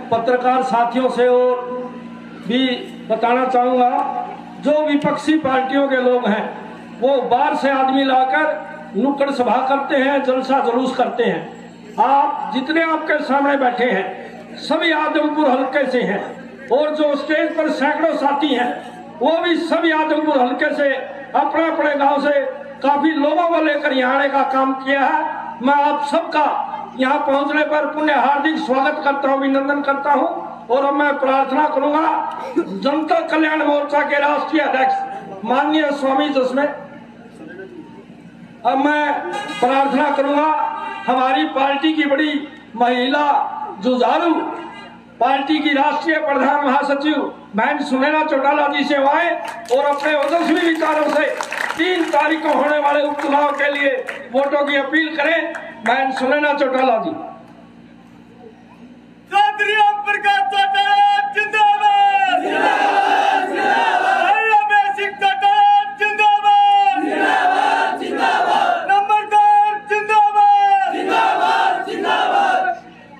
पत्रकार साथियों से और भी बताना चाहूँगा, जो विपक्षी पार्टियों के लोग हैं वो बाहर से आदमी लाकर नुक्कड़ सभा करते हैं, जलसा जुलूस करते हैं। आप जितने आपके सामने बैठे हैं सभी आदमपुर हल्के से हैं, और जो स्टेज पर सैकड़ों साथी हैं वो भी सभी आदमपुर हल्के से अपने अपने गांव से काफी लोगों को लेकर यहाँ आने का काम किया है। मैं आप सबका यहाँ पहुँचने पर पुण्य हार्दिक स्वागत करता हूँ, अभिनंदन करता हूँ। और अब मैं प्रार्थना करूंगा जनता कल्याण मोर्चा के राष्ट्रीय अध्यक्ष माननीय स्वामी जसमें, अब मैं प्रार्थना करूंगा हमारी पार्टी की बड़ी महिला जुझारू पार्टी की राष्ट्रीय प्रधान महासचिव बहन सुनैना चौटाला जी से आए और अपने ओजस्वी विचारों से 3 तारीख को होने वाले उपचुनाव के लिए वोटों की अपील करें। बहन सुनैना चौटाला जी।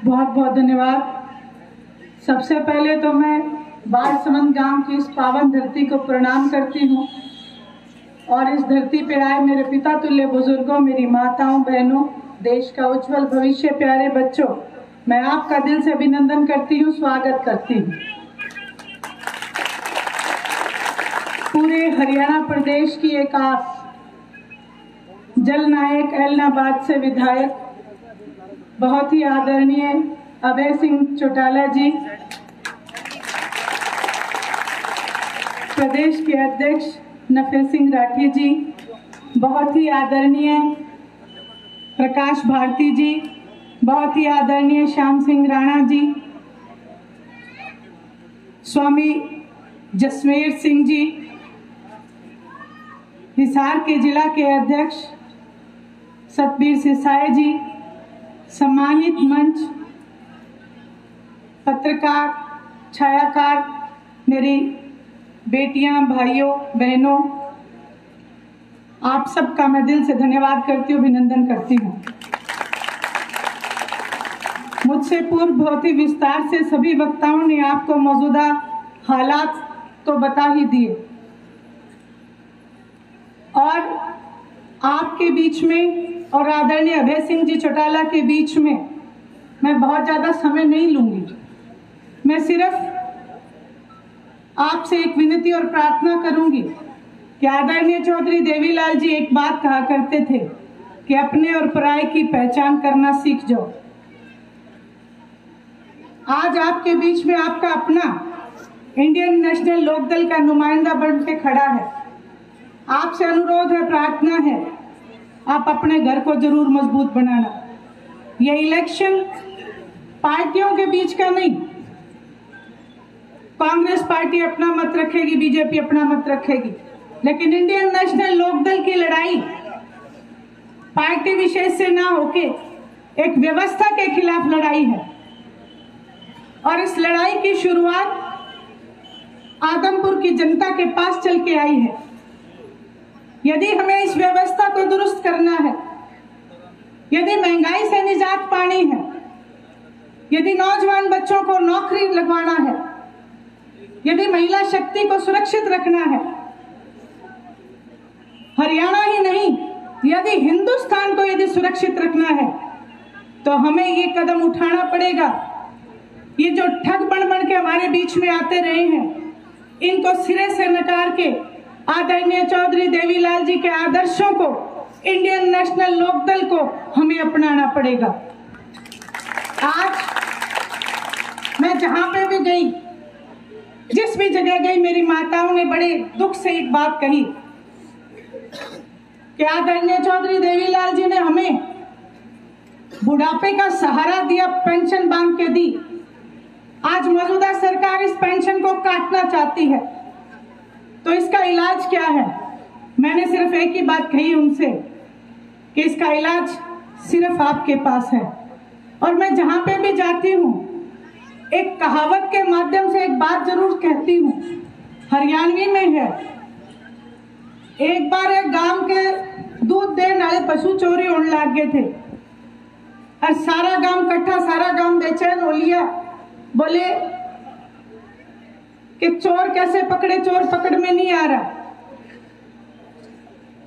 बहुत बहुत धन्यवाद। सबसे पहले तो मैं बाढ़समंद गांव की इस पावन धरती को प्रणाम करती हूँ और इस धरती पे आए मेरे पिता तुल्य बुजुर्गों, मेरी माताओं, बहनों, देश का उज्जवल भविष्य, प्यारे बच्चों, मैं आपका दिल से अभिनंदन करती हूँ, स्वागत करती हूँ। पूरे हरियाणा प्रदेश की एक आस, जल नायक एलनाबाद से विधायक बहुत ही आदरणीय अभय सिंह चौटाला जी, प्रदेश के अध्यक्ष नफे सिंह राठी जी, बहुत ही आदरणीय प्रकाश भारती जी, बहुत ही आदरणीय श्याम सिंह राणा जी, स्वामी जसमेर सिंह जी, हिसार के जिला के अध्यक्ष सतबीर सिसाई जी, सम्मानित मंच, पत्रकार, छायाकार, मेरी बेटियां, भाइयों, बहनों, आप सबका मैं दिल से धन्यवाद करती हूँ, अभिनंदन करती हूँ। मुझसे पूर्व बहुत ही विस्तार से सभी वक्ताओं ने आपको मौजूदा हालात तो बता ही दिए और आपके बीच में और आदरणीय अभय सिंह जी चौटाला के बीच में मैं बहुत ज़्यादा समय नहीं लूंगी। मैं सिर्फ आपसे एक विनती और प्रार्थना करूंगी कि आदरणीय चौधरी देवीलाल जी एक बात कहा करते थे कि अपने और पराये की पहचान करना सीख जाओ। आज आपके बीच में आपका अपना इंडियन नेशनल लोकदल का नुमाइंदा बन के खड़ा है। आपसे अनुरोध है, प्रार्थना है, आप अपने घर को जरूर मजबूत बनाना। यह इलेक्शन पार्टियों के बीच का नहीं, कांग्रेस पार्टी अपना मत रखेगी, बीजेपी अपना मत रखेगी, लेकिन इंडियन नेशनल लोकदल की लड़ाई पार्टी विशेष से ना होके एक व्यवस्था के खिलाफ लड़ाई है और इस लड़ाई की शुरुआत आदमपुर की जनता के पास चल के आई है। यदि हमें इस व्यवस्था को दुरुस्त करना है, यदि महंगाई से निजात पानी है, यदि नौजवान बच्चों को नौकरी लगवाना है, यदि महिला शक्ति को सुरक्षित रखना है, हरियाणा ही नहीं यदि हिंदुस्तान को यदि सुरक्षित रखना है तो हमें ये कदम उठाना पड़ेगा। ये जो ठग बन के हमारे बीच में आते रहे हैं, इनको सिरे से नकार के आदरणीय चौधरी देवीलाल जी के आदर्शों को, इंडियन नेशनल लोकदल को हमें अपनाना पड़ेगा। आज मैं जहां पे भी गई, जिस भी जगह गई, मेरी माताओं ने बड़े दुख से एक बात कही कि आदरणीय चौधरी देवीलाल जी ने हमें बुढ़ापे का सहारा दिया, पेंशन बांध के दी। आज मौजूदा सरकार इस पेंशन को काटना चाहती है, तो इसका इलाज क्या है? मैंने सिर्फ एक ही बात कही उनसे कि इसका इलाज सिर्फ आपके पास है। और मैं जहां पे भी जाती हूँ एक कहावत के माध्यम से एक बात जरूर कहती हूँ, हरियाणवी में है। एक बार एक गांव के दूध देने वाले पशु चोरी होने लग गए थे और सारा गांव इकट्ठा, सारा गांव बेचैन हो लिया बोले कि चोर कैसे पकड़े, चोर पकड़ में नहीं आ रहा।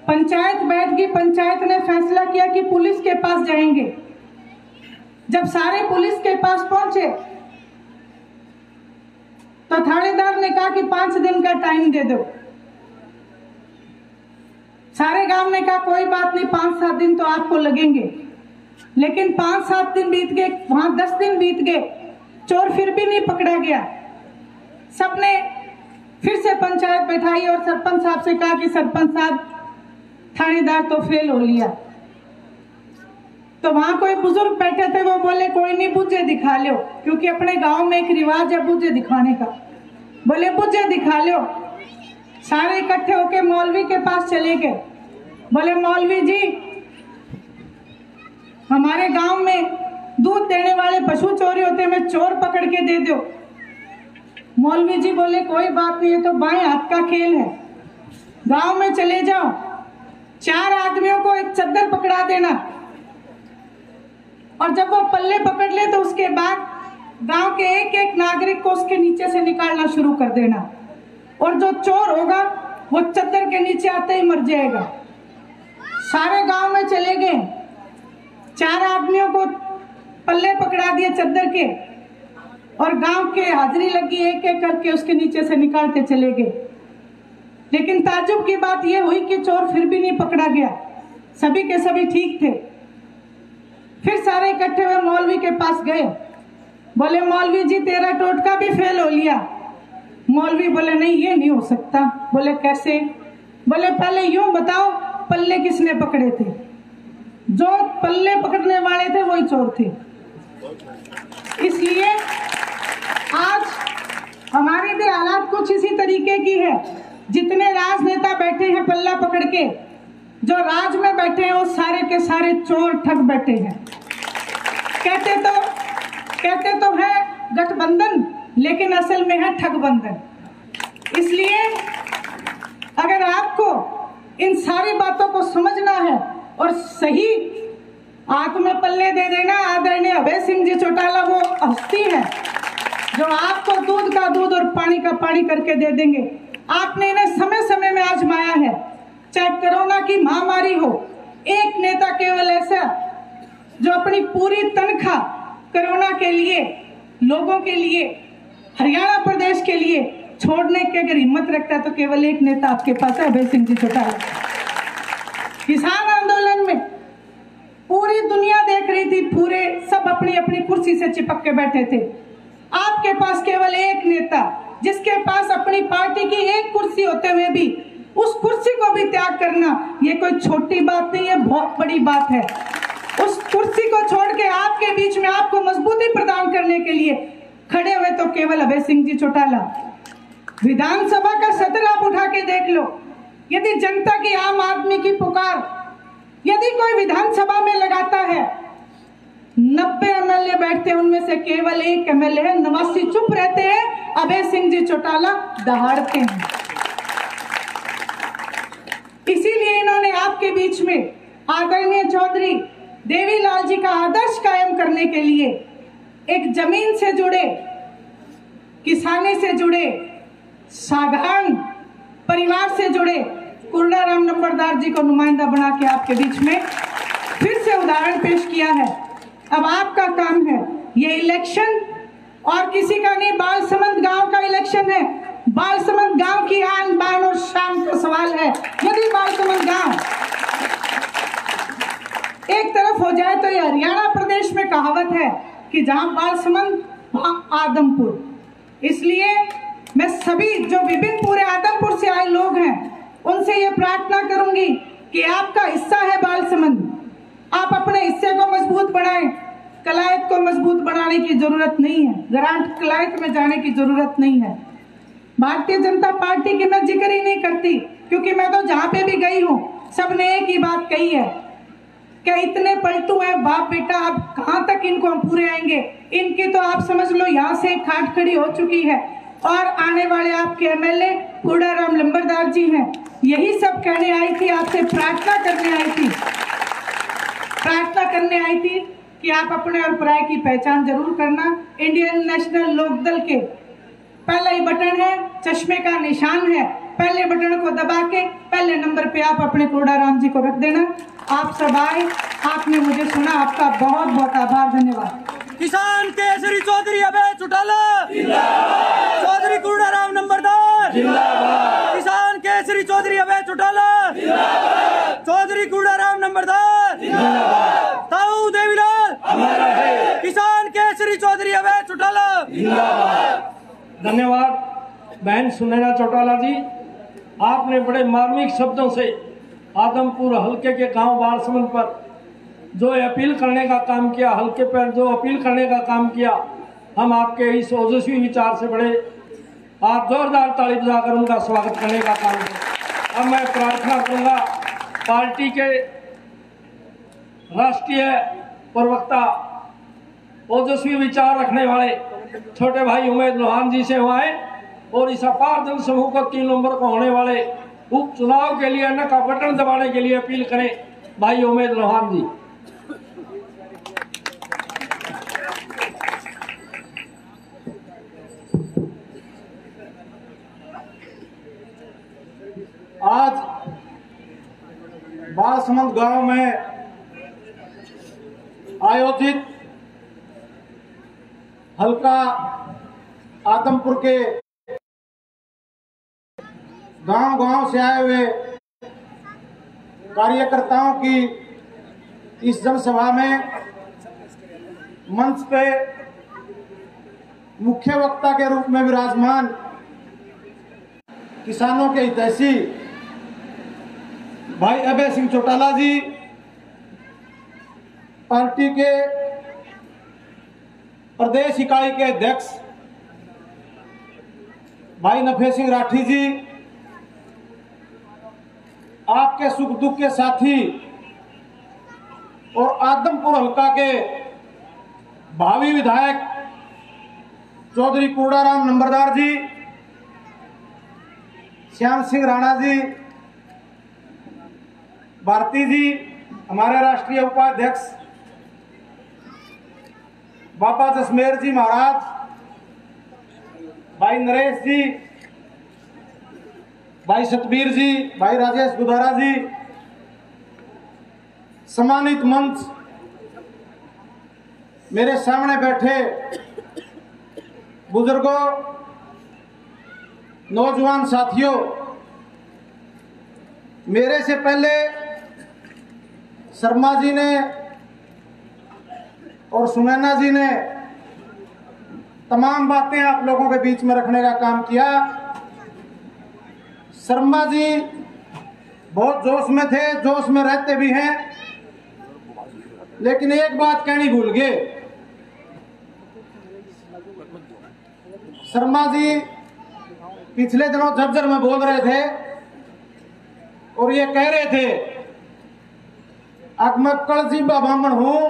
पंचायत बैठ गई, पंचायत ने फैसला किया कि पुलिस के पास जाएंगे। जब सारे पुलिस के पास पहुंचे तो थानेदार ने कहा कि 5 दिन का टाइम दे दो। सारे गांव ने कहा कोई बात नहीं, 5-7 दिन तो आपको लगेंगे। लेकिन 5-7 दिन बीत गए, वहां 10 दिन बीत गए, चोर फिर भी नहीं पकड़ा गया। सबने फिर से पंचायत बैठाई और सरपंच साहब से कहा कि सरपंच साहब, थानेदार तो फेल हो लिया। तो वहां कोई बुजुर्ग बैठे थे, वो बोले कोई नहीं, बुझे दिखा लो, क्योंकि अपने गांव में एक रिवाज है बुझे दिखाने का। बोले बुझे दिखा लो। सारे इकट्ठे होके मौलवी के पास चले गए। बोले मौलवी जी, हमारे गांव में दूध देने वाले पशु चोरी होते हैं, मैं चोर पकड़ के दे दो। मौलवी जी बोले कोई बात नहीं, है तो बाएं हाथ का खेल है। गांव में चले जाओ, 4 आदमियों को एक चद्दर पकड़ा देना, और जब वो पल्ले पकड़ ले तो उसके बाद गांव के एक नागरिक को उसके नीचे से निकालना शुरू कर देना, और जो चोर होगा वो चद्दर के नीचे आते ही मर जाएगा। सारे गांव में चले गए, 4 आदमियों को पल्ले पकड़ा दिए चद्दर के, और गांव के हाजिरी लगी, एक करके उसके नीचे से निकालते चले गए। लेकिन ताज्जुब की बात यह हुई कि चोर फिर भी नहीं पकड़ा गया, सभी के सभी ठीक थे। फिर सारे इकट्ठे हुए मौलवी के पास गए। बोले मौलवी जी, तेरा टोटका भी फेल हो लिया। मौलवी बोले नहीं, ये नहीं हो सकता। बोले कैसे? बोले पहले यूं बताओ, पल्ले किसने पकड़े थे? जो पल्ले पकड़ने वाले थे वही चोर थे। इसलिए आज हमारे भी हालात कुछ इसी तरीके की है। जितने राजनेता बैठे हैं पल्ला पकड़ के, जो राज में बैठे हैं वो सारे के सारे चोर ठग बैठे हैं। कहते तो है गठबंधन, लेकिन असल में है ठगबंधन। इसलिए अगर आपको इन सारी बातों को समझना है और सही हाथ में पल्ले दे देना, आदरणीय अभय सिंह जी चौटाला वो हस्ती है जो आपको दूध का दूध और पानी का पानी करके दे देंगे। आपने इन्हें समय समय में आजमाया है, चाहे कोरोना की महामारी हो। एक नेता केवल ऐसा जो अपनी पूरी तनख्वाह कोरोना के लिए, लोगों के लिए, हरियाणा प्रदेश के लिए छोड़ने की अगर हिम्मत रखता है तो केवल एक नेता आपके पास है, अभय सिंह जी चौटाला। किसान आंदोलन में पूरी दुनिया देख रही थी, पूरे सब अपनी अपनी कुर्सी से चिपक के बैठे थे। आपके पास केवल एक नेता, जिसके पास अपनी पार्टी की एक कुर्सी होते हुए भी उस कुर्सी को भी त्याग करना, ये कोई छोटी बात नहीं है, बहुत बड़ी बात है। उस कुर्सी को छोड़ के आपके बीच में आपको मजबूती प्रदान करने के लिए खड़े हुए तो केवल अभय सिंह जी चौटाला। विधानसभा का सत्र आप उठा के देख लो, यदि जनता की, आम आदमी की पुकार यदि कोई विधानसभा में लगाता है, 90 एमएलए बैठते हैं, उनमें से केवल 1 एमएलए है, 89 चुप रहते हैं, अभय सिंह जी चौटाला दहाड़ते हैं। इसीलिए इन्होंने आपके बीच में आदरणीय चौधरी देवीलाल जी का आदर्श कायम करने के लिए एक जमीन से जुड़े, किसानी से जुड़े, साधारण परिवार से जुड़े कुर्राराम नंबरदार जी को नुमाइंदा बना के आपके बीच में फिर से उदाहरण पेश किया है। अब आपका काम है, ये इलेक्शन और किसी का नहीं, बालसमंद गांव का इलेक्शन है। बालसमंद गांव की आन बान और शान का सवाल है। यदि बालसमंद गांव एक तरफ हो जाए तो ये हरियाणा प्रदेश में कहावत है कि जहां बालसमंद वहां आदमपुर। इसलिए मैं सभी जो विभिन्न पूरे आदमपुर से आए लोग हैं उनसे ये प्रार्थना करूंगी कि आपका हिस्सा है बालसमंद, आप अपने हिस्से को मजबूत बनाएं। कलायत को मजबूत बनाने की जरूरत नहीं है, ग्रांट कलायत में जाने की जरूरत नहीं है। भारतीय जनता पार्टी की मैं जिक्र ही नहीं करती, क्योंकि मैं तो जहां पे भी गई हूं सबने एक ही बात कही है कि इतने पलटू हैं बाप बेटा, अब कहां तक इनको हम पूरे आएंगे। इनकी तो आप समझ लो यहां से खाट खड़ी हो चुकी है, और आने वाले आपके एमएलए कुर्राराम नंबरदार जी हैं। यही सब कहने आई थी, आपसे प्रार्थना करने आई थी कि आप अपने और पराये की पहचान जरूर करना। इंडियन नेशनल लोकदल के पहला ही बटन है, चश्मे का निशान है, पहले बटन को दबा के पहले नंबर पे आप अपने कोडाराम जी को रख देना। आप सब आए, आपने मुझे सुना, आपका बहुत बहुत आभार, धन्यवाद। किसान केसरी चौधरी अभय चौटाला जिंदाबाद, चौधरी कोडाराम नंबरदार जिंदाबाद, किसान केसरी चौधरी अभय चौटाला जिंदाबाद, चौधरी कोडाराम नंबरदार जिंदाबाद, ताऊ देवीलाल हमारा है, किसान केसरी चौधरी अभय चौटाला जिंदाबाद। धन्यवाद बहन सुनैना चौटाला जी, आपने बड़े मार्मिक शब्दों से आदमपुर हल्के के गांव बारसमंद पर जो अपील करने का काम किया, हल्के पर जो अपील करने का काम किया, हम आपके इस ओजस्वी विचार से बड़े आप जोरदार ताली बजाकर उनका स्वागत करने का काम करें। अब मैं प्रार्थना करूंगा पार्टी के राष्ट्रीय प्रवक्ता ओजस्वी विचार रखने वाले छोटे भाई उमेद लोहान जी से आए और इस अपार जन समूह को 3 नंबर को होने वाले उपचुनाव के लिए न का बटन दबाने के लिए अपील करें भाई उमेद लोहान जी। आज बारसमंद गांव में आयोजित हल्का आदमपुर के गांव-गांव से आए हुए कार्यकर्ताओं की इस जनसभा में मंच पे मुख्य वक्ता के रूप में विराजमान किसानों के हितैषी भाई अभय सिंह चौटाला जी, पार्टी के प्रदेश इकाई के अध्यक्ष भाई नफे सिंह राठी जी, आपके सुख दुख के साथी और आदमपुर हल्का के भावी विधायक चौधरी कोडाराम नंबरदार जी, श्याम सिंह राणा जी, भारती जी हमारे राष्ट्रीय उपाध्यक्ष, बाबा जसमेर जी महाराज, भाई नरेश जी, भाई सतबीर जी, भाई राजेश गुदारा जी, सम्मानित मंच, मेरे सामने बैठे बुजुर्गों, नौजवान साथियों, मेरे से पहले शर्मा जी ने और सुनैना जी ने तमाम बातें आप लोगों के बीच में रखने का काम किया। शर्मा जी बहुत जोश में थे, जोश में रहते भी हैं, लेकिन एक बात कहनी भूल गए। शर्मा जी पिछले दिनों झज्जर में बोल रहे थे और ये कह रहे थे अब मैं कलजीबा ब्राह्मण हूं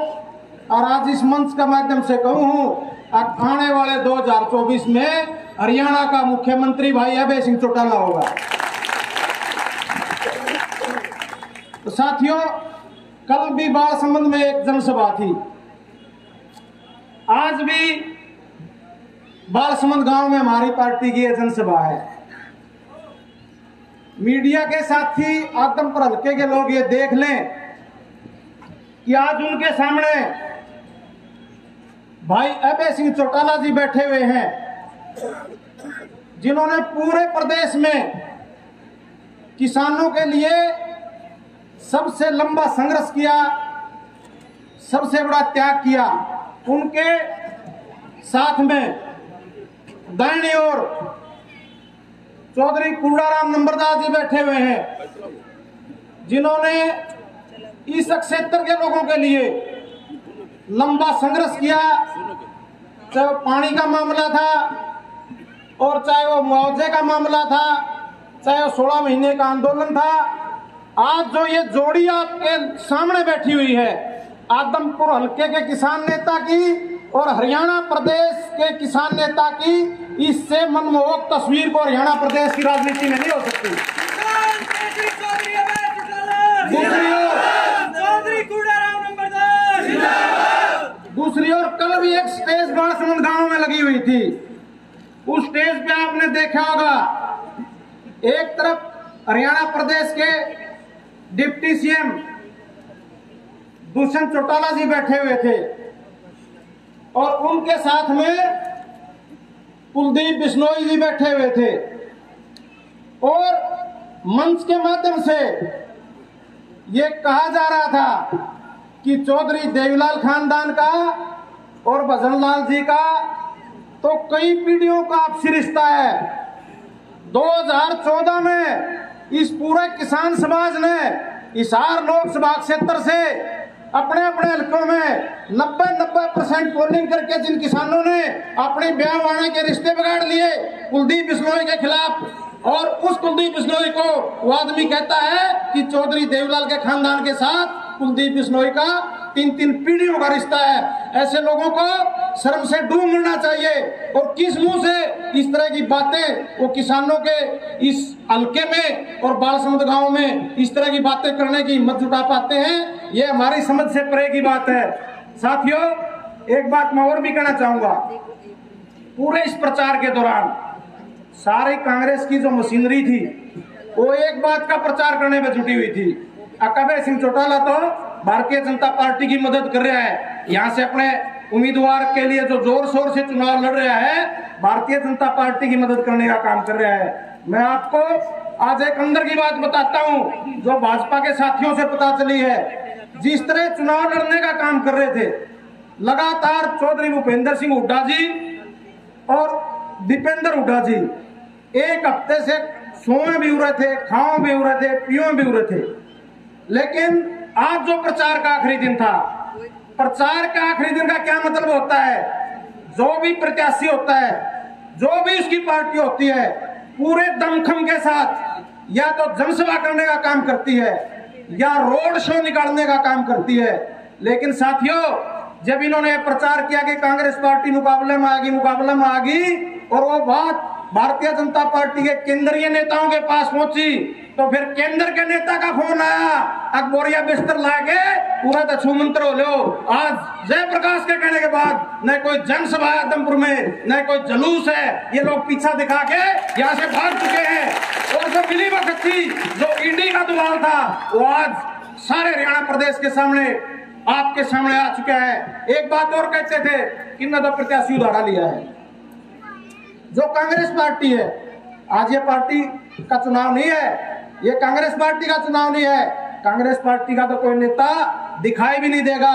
और आज इस मंच का माध्यम से कहूं हूं, अब आने वाले 2024 में हरियाणा का मुख्यमंत्री भाई अभय सिंह चौटाला होगा। तो साथियों, कल भी बारासमंद में एक जनसभा थी, आज भी बारासमंद गांव में हमारी पार्टी की जनसभा है। मीडिया के साथी आदमपुर हल्के के लोग ये देख लें कि आज उनके सामने भाई अभय सिंह चौटाला जी बैठे हुए हैं, जिन्होंने पूरे प्रदेश में किसानों के लिए सबसे लंबा संघर्ष किया, सबसे बड़ा त्याग किया। उनके साथ में दाहिनी ओर चौधरी कोडाराम नंबरदार जी बैठे हुए हैं, जिन्होंने इस क्षेत्र के लोगों के लिए लंबा संघर्ष किया, चाहे वो पानी का मामला था और चाहे वो मुआवजे का मामला था, चाहे वो 16 महीने का आंदोलन था। आज जो ये जोड़ी आपके सामने बैठी हुई है, आदमपुर हल्के के किसान नेता की और हरियाणा प्रदेश के किसान नेता की, इससे मनमोहक तस्वीर को हरियाणा प्रदेश की राजनीति में नहीं हो सकती। दूसरी ओर कल भी एक स्टेज बारासमंद गांव में लगी हुई थी, उस स्टेज पे आपने देखा होगा एक तरफ हरियाणा प्रदेश के डिप्टी सीएम दुष्यंत चौटाला जी बैठे हुए थे और उनके साथ में कुलदीप बिश्नोई जी बैठे हुए थे और मंच के माध्यम से ये कहा जा रहा था कि चौधरी देवीलाल खानदान का और भजनलाल जी का तो कई पीढ़ियों का आपसी रिश्ता है। 2014 में इस पूरे किसान समाज ने हिसार लोकसभा क्षेत्र से अपने अपने हलकों में 90% पोलिंग करके जिन किसानों ने अपने ब्याह वाणे के रिश्ते बिगाड़ लिए कुलदीप बिश्नोई के खिलाफ, और उस कुलदीप बिश्नोई को वो आदमी कहता है कि चौधरी देवीलाल के खानदान के साथ कुलदीप बिश्नोई का 3 पीढ़ियों का रिश्ता है। ऐसे लोगों को शर्म से डूब मरना चाहिए। और किस मुंह से इस तरह की बातें वो किसानों के इस हलके में और बालसमुंद गांव में इस तरह की बातें करने की हिम्मत जुटा पाते हैं, ये हमारी समझ से परे की बात है। साथियों, एक बात मैं और भी कहना चाहूंगा, पूरे इस प्रचार के दौरान सारी कांग्रेस की जो मशीनरी थी वो एक बात का प्रचार करने में जुटी हुई थी। अकबर सिंह चौटाला तो भारतीय जनता पार्टी की मदद कर रहा है, यहाँ से अपने उम्मीदवार के लिए जो जोर शोर से चुनाव लड़ रहा है, भारतीय जनता पार्टी की मदद करने का काम कर रहा है। मैं आपको आज एक अंदर की बात बताता हूँ जो भाजपा के साथियों से पता चली है। जिस तरह चुनाव लड़ने का काम कर रहे थे, लगातार चौधरी भूपेंद्र सिंह हुड्डा जी और दीपेंद्र हुड्डा जी एक हफ्ते से सोए भी हो रहे थे, खाओ भी हो रहे थे, पियो भी हो रहे थे। लेकिन आज जो प्रचार का आखिरी दिन था, प्रचार का आखिरी दिन का क्या मतलब होता है, जो भी प्रत्याशी होता है, जो भी उसकी पार्टी होती है, पूरे दमखम के साथ या तो जनसभा करने का काम करती है या रोड शो निकालने का काम करती है। लेकिन साथियों, जब इन्होंने प्रचार किया कि कांग्रेस पार्टी मुकाबले में आ गई और वो बात भारतीय जनता पार्टी के केंद्रीय नेताओं के पास पहुंची, तो फिर केंद्र के नेता का फोन आया, अकबोरिया बिस्तर लाके पूरा दक्षु मंत्र हो लो। आज जयप्रकाश के कहने के बाद न कोई जनसभा है आदमपुर में, न कोई जुलूस है, ये लोग पीछा दिखा के यहाँ से भाग चुके हैं। और जो मिली वक्त थी, जो ईडी का दबाव था, वो आज सारे हरियाणा प्रदेश के सामने आपके सामने आ चुका है। एक बात और कहते थे कि न तो प्रत्याशी उधारा लिया है। जो कांग्रेस पार्टी है, आज ये पार्टी का चुनाव नहीं है, ये कांग्रेस पार्टी का चुनाव नहीं है। कांग्रेस पार्टी का तो कोई नेता दिखाई भी नहीं देगा।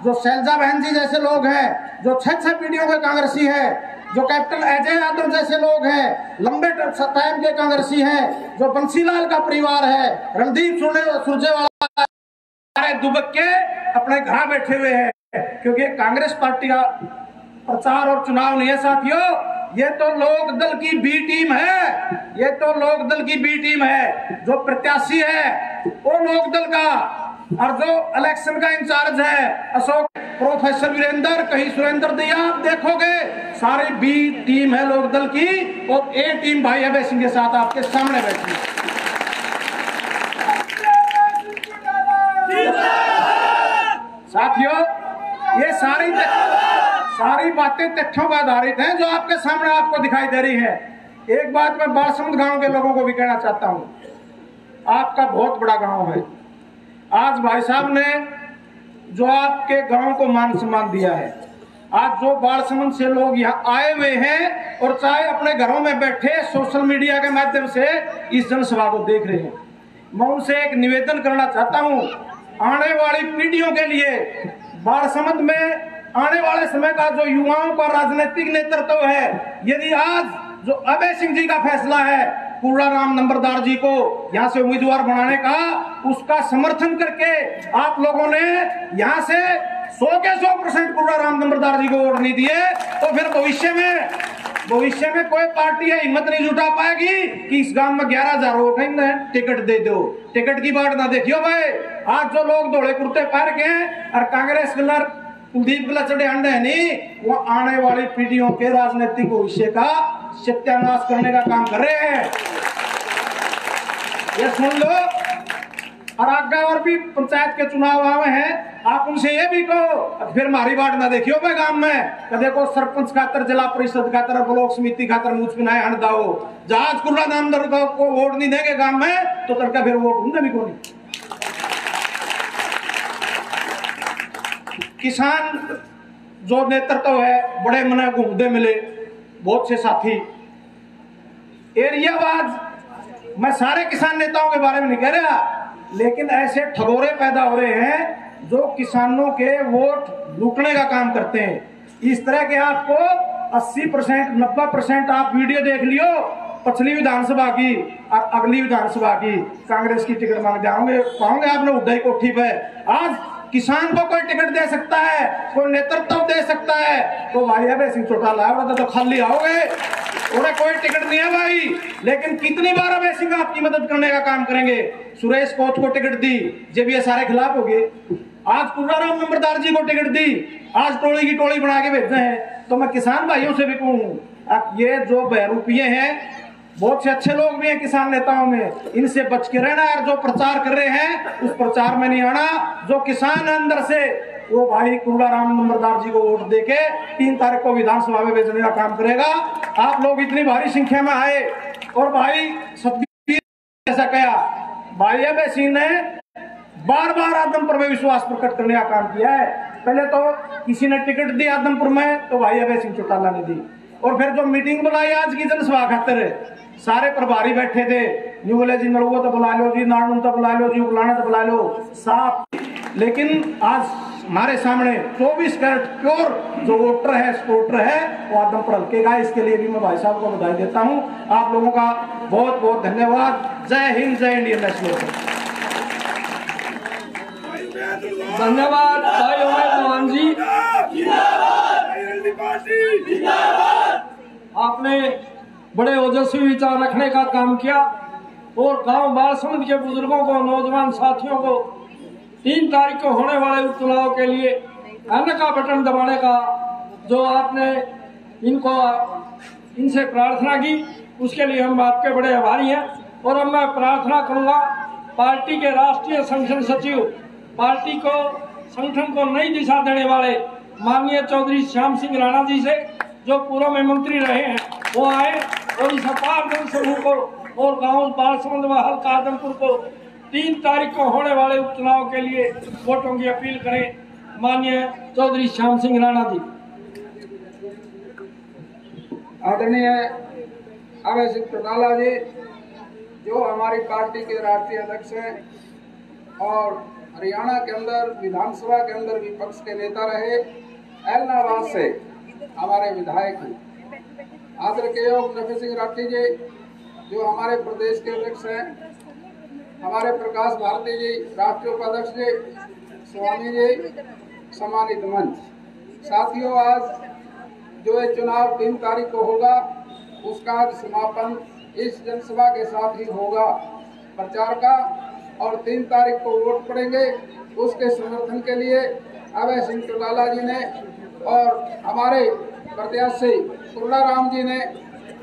जो शैलजा बहन जी जैसे लोग हैं, जो 6 पीढ़ियों के कांग्रेसी हैं, जो कैप्टन अजय यादव जैसे लोग हैं, लंबे टाइम के कांग्रेसी हैं, जो बंसीलाल का परिवार है, रणदीप सुरजेवाला दुबक के अपने घर बैठे हुए हैं, क्योंकि कांग्रेस पार्टी का प्रचार और चुनाव नहीं है। साथियों, ये तो लोक दल की बी टीम है, ये तो लोक दल की बी टीम है। जो प्रत्याशी है वो लोक दल का, और जो इलेक्शन का इंचार्ज है अशोक, प्रोफेसर वीरेंद्र, कहीं सुरेंद्र दिया, आप देखोगे सारी बी टीम है लोक दल की, और ए टीम भाई अभय सिंह के साथ आपके सामने बैठी है। साथियों, ये सारी बातें तथ्यों पर आधारित हैं जो आपके सामने आपको दिखाई दे रही है। एक बात मैं बालसमुंद गांव के लोगों को भी कहना चाहता हूं, आपका बहुत बड़ा गांव है। आज भाई साहब ने जो आपके गांव को मान सम्मान दिया है, आज जो बालसमुंद से लोग यहाँ आए हुए हैं और चाहे अपने घरों में बैठे सोशल मीडिया के माध्यम से इस जनसभा को देख रहे हैं, मैं उनसे एक निवेदन करना चाहता हूँ, आने वाली पीढ़ियों के लिए बालसमुंद में आने वाले समय का जो युवाओं का राजनीतिक नेतृत्व है, यदि आज जो अभय सिंह जी का फैसला है कूड़ाराम नंबरदार जी को यहाँ से उम्मीदवार बनाने का, उसका समर्थन करके आप लोगों ने यहाँ से 100 के 100% कूड़ाराम नंबरदार जी को वोट नहीं दिए, तो फिर भविष्य में कोई पार्टी है हिम्मत नहीं जुटा पाएगी कि इस गांव में 11,000 वोट नहीं टिकट दे दो। टिकट की बात ना देखियो भाई, आज जो लोग धोले कुर्ते पहन के और कांग्रेस कलर कुलदीप कलर चढ़े अंडे नहीं, वो आने वाली पीढ़ियों के राजनीतिक भविष्य का सत्यानाश करने का काम कर रहे हैं। ये सुन लो, और आगे और भी पंचायत के चुनाव आवे हैं, आप उनसे ये भी कहो फिर हमारी बात ना देखियो भाई गांव में देखो सरपंच खातर, जिला परिषद खातर, ब्लॉक समिति खातर मुझ पिनाए हट दाओ, जहाज कुर्रा नाम दर को वोट नहीं देंगे गांव में तो तड़का फिर वोट होंगे भी कौन। किसान जो नेतृत्व है बड़े मना घूमते मिले बहुत से साथी। एरियावाद मैं सारे किसान नेताओं के बारे में नहीं कह रहा, लेकिन ऐसे ठगोरे पैदा हो रहे हैं जो किसानों के वोट लूटने का काम करते हैं। इस तरह के आपको 80% 90% आप वीडियो देख लियो पिछली विधानसभा की और अगली विधानसभा की कांग्रेस की टिकट मांग जाओगे पाओगे आपने उड्डाई कोठी पे। आज किसान को कोई टिकट दे सकता है, कोई नेतृत्व दे सकता है, तो भाई अभय सिंह चौटाला तो खाली आओगे, उन्हें कोई टिकट नहीं है भाई। लेकिन कितनी बार अभय सिंह आपकी मदद करने का काम करेंगे। सुरेश कोच को टिकट दी जब ये सारे खिलाफ हो गए, आज कुर्राराम नंबरदार जी को टिकट दी, आज टोली की टोली बना के भेज रहे हैं। तो मैं किसान भाइयों से भी कहूँ ये जो बहरूपिये हैं बहुत से अच्छे लोग भी हैं किसान नेताओं में, इनसे बच के रहना। और जो प्रचार कर रहे हैं उस प्रचार में नहीं आना। जो किसान अंदर से वो भाई कुर्राराम नंबरदार जी को वोट देके 3 तारीख को विधानसभा में भेजने का काम करेगा। आप लोग इतनी भारी संख्या में आए और भाई सतबीर ऐसा कहा, भाई अभय सिंह ने बार-बार आदमपुर में विश्वास प्रकट करने का काम किया है। पहले तो किसी ने टिकट दी आदमपुर में तो भाई अभय सिंह चौटाला ने दी, और फिर जो मीटिंग बुलाई आज की जनसभा खातिर सारे प्रभारी बैठे थे, न्यू बोले जी नरुआ तो बुला लो जी, नारायण तो बुला लो जी, उगलाना तो बुला लो साफ। लेकिन आज हमारे सामने 24 कैरेट प्योर जो वोटर है, सपोर्टर है, वो आदमपुर हल्के का। इसके लिए भी मैं भाई साहब को बधाई देता हूं। आप लोगों का बहुत बहुत धन्यवाद। जय हिंद, जय इंडियन नेशनल। धन्यवाद भाई चौहान जी, आपने बड़े ओजस्वी विचार रखने का काम किया और गांव बालसमंद के बुजुर्गों को, नौजवान साथियों को 3 तारीख को होने वाले उपचुनाव के लिए अन्न का बटन दबाने का जो आपने इनसे प्रार्थना की, उसके लिए हम आपके बड़े आभारी हैं। और अब मैं प्रार्थना करूंगा पार्टी के राष्ट्रीय संगठन सचिव, पार्टी को संगठन को नई दिशा देने वाले माननीय चौधरी श्याम सिंह राणा जी से, जो पूर्व में मंत्री रहे हैं, वो आए और इस अपार जन समूह को और गांव बालसमंद व हल्का आदमपुर को 3 तारीख को होने वाले उपचुनाव के लिए वोटों की अपील करें। माननीय चौधरी श्याम सिंह राणा जी। आदरणीय अभय सिंह चौटाला जी, जो हमारी पार्टी के राष्ट्रीय अध्यक्ष हैं और हरियाणा के अंदर विधानसभा के अंदर विपक्ष के नेता रहे, एलनाबाद से हमारे विधायक हैं। आदर के योग नफी सिंह राठी जी, जो हमारे प्रदेश के अध्यक्ष हैं, हमारे प्रकाश भारती जी राष्ट्रीय उपाध्यक्ष जी, स्वामी जी, सम्मानित मंच साथियों, आज जो ये चुनाव 3 तारीख को होगा उसका समापन इस जनसभा के साथ ही होगा प्रचार का, और 3 तारीख को वोट पड़ेंगे। उसके समर्थन के लिए अभय सिंह चौटाला जी ने और हमारे प्रत्याशी कुर्राराम जी ने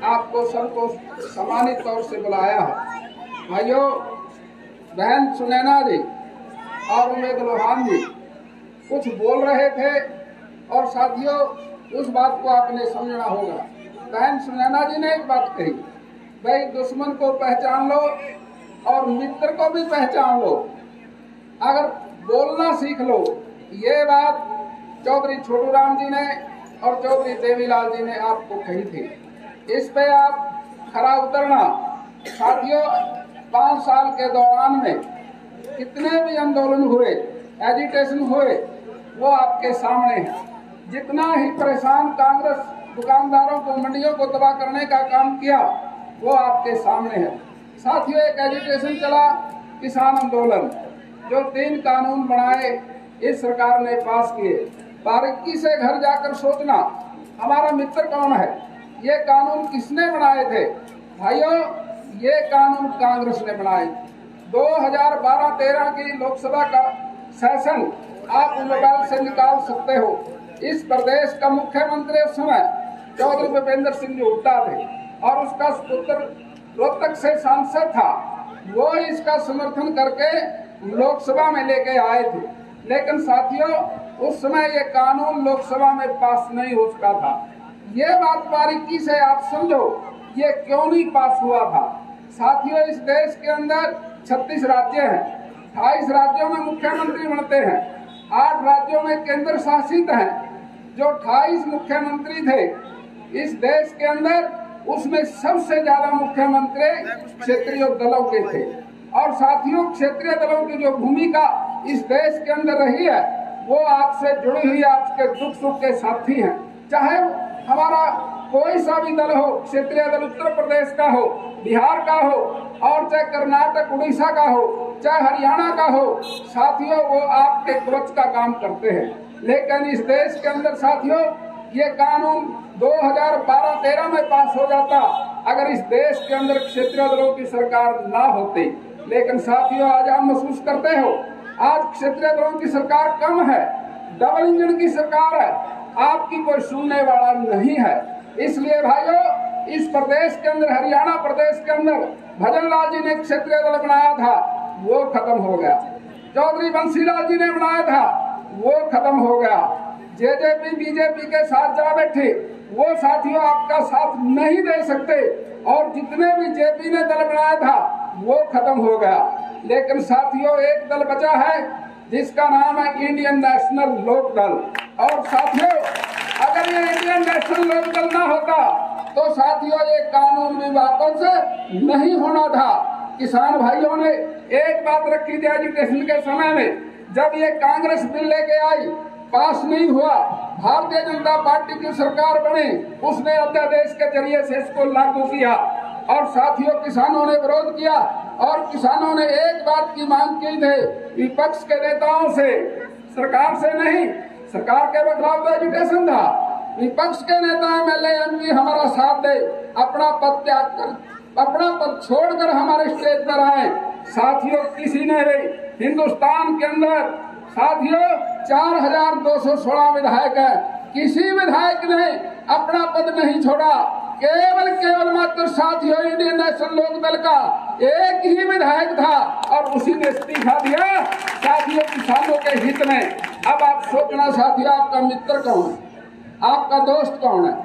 आपको सबको सम्मानित तौर से बुलाया है। भाइयों, बहन सुनैना जी और उमेद लोहान जी कुछ बोल रहे थे और साथियों उस बात को आपने समझना होगा। बहन सुनैना जी ने एक बात कही, भाई दुश्मन को पहचान लो और मित्र को भी पहचान लो, अगर बोलना सीख लो। ये बात चौधरी छोटू राम जी ने और चौधरी देवीलाल जी ने आपको कही थी, इस पे आप खरा उतरना। साथियों, 5 साल के दौरान में कितने भी आंदोलन हुए, एजिटेशन हुए, वो आपके सामने है। जितना ही परेशान कांग्रेस दुकानदारों को, मंडियों को तबाह करने का काम किया, वो आपके सामने है। साथियों, एक एजिटेशन चला, किसान आंदोलन, जो 3 कानून बनाए इस सरकार ने पास किए। बारीकी से घर जाकर सोचना हमारा मित्र कौन है, ये कानून किसने बनाए थे? भाइयों, ये कानून कांग्रेस ने बनाए। 2012-13 की लोकसभा का सेशन आप मोबाइल से निकाल सकते हो। इस प्रदेश का मुख्यमंत्री उस समय चौधरी भूपेंद्र सिंह हुड्डा थे और उसका पुत्र रोहतक से सांसद था। वो इसका समर्थन करके लोकसभा में लेके आए थे, लेकिन साथियों उस समय ये कानून लोकसभा में पास नहीं हो सका था। ये बात बारीकी से आप समझो, ये क्यों नहीं पास हुआ था। साथियों इस देश के अंदर 36 राज्य हैं, 28 राज्यों में मुख्यमंत्री बनते हैं, 8 राज्यों में केंद्र शासित हैं। जो 28 मुख्यमंत्री थे इस देश के अंदर, उसमें सबसे ज्यादा मुख्यमंत्री क्षेत्रीय दलों के थे। और साथियों क्षेत्रीय दलों की जो भूमिका इस देश के अंदर रही है वो आपसे जुड़ी हुई आपके दुख सुख के साथी हैं। चाहे हमारा कोई सा भी दल हो, क्षेत्रीय दल उत्तर प्रदेश का हो, बिहार का हो, और चाहे कर्नाटक उड़ीसा का हो, चाहे हरियाणा का हो, साथियों वो आपके कवच का काम करते हैं। लेकिन इस देश के अंदर साथियों ये कानून 2012-13 में पास हो जाता अगर इस देश के अंदर क्षेत्रीय दलों की सरकार ना होती। लेकिन साथियों आज आप महसूस करते हो आज क्षेत्रीय दलों की सरकार कम है, डबल इंजन की सरकार है, आपकी कोई सुनने वाला नहीं है। इसलिए भाइयों इस प्रदेश के अंदर, हरियाणा प्रदेश के अंदर भजन लाल जी ने क्षेत्रीय दल बनाया था, वो खत्म हो गया। चौधरी बंसीलाल जी ने बनाया था, वो खत्म हो गया। जेजेपी बीजेपी के साथ जा बैठे, वो साथियों आपका साथ नहीं दे सकते। और जितने भी जेपी ने दल बनाया था वो खत्म हो गया। लेकिन साथियों एक दल बचा है जिसका नाम है इंडियन नेशनल लोक दल। और साथियों अगर ये इंडियन नेशनल लोक दल ना होता तो साथियों ये कानून विवादों से नहीं होना था। किसान भाइयों ने एक बात रखी थी एजुकेशन के समय में, जब ये कांग्रेस बिल लेके आई, पास नहीं हुआ, भारतीय जनता पार्टी की सरकार बनी, उसने अध्यादेश के जरिए से इसको लागू किया। और साथियों किसानों ने विरोध किया और किसानों ने एक बात की मांग की थी विपक्ष के नेताओं से, सरकार से नहीं। सरकार के खिलाफ तो एजुकेशन था, विपक्ष के नेता एमएलए एमपी हमारा साथ दे, अपना पद त्याग कर, अपना पद छोड़कर हमारे स्टेज पर आए। साथियों किसी ने भी हिंदुस्तान के अंदर साथियों 4216 विधायक है, किसी विधायक ने अपना पद नहीं छोड़ा। केवल मात्र साथियों इंडियन नेशनल लोक दल का एक ही विधायक था और उसी ने इस्तीफा दिया साथियों किसानों के हित में। अब आप सोचना साथियों आपका मित्र कौन है, आपका दोस्त कौन है।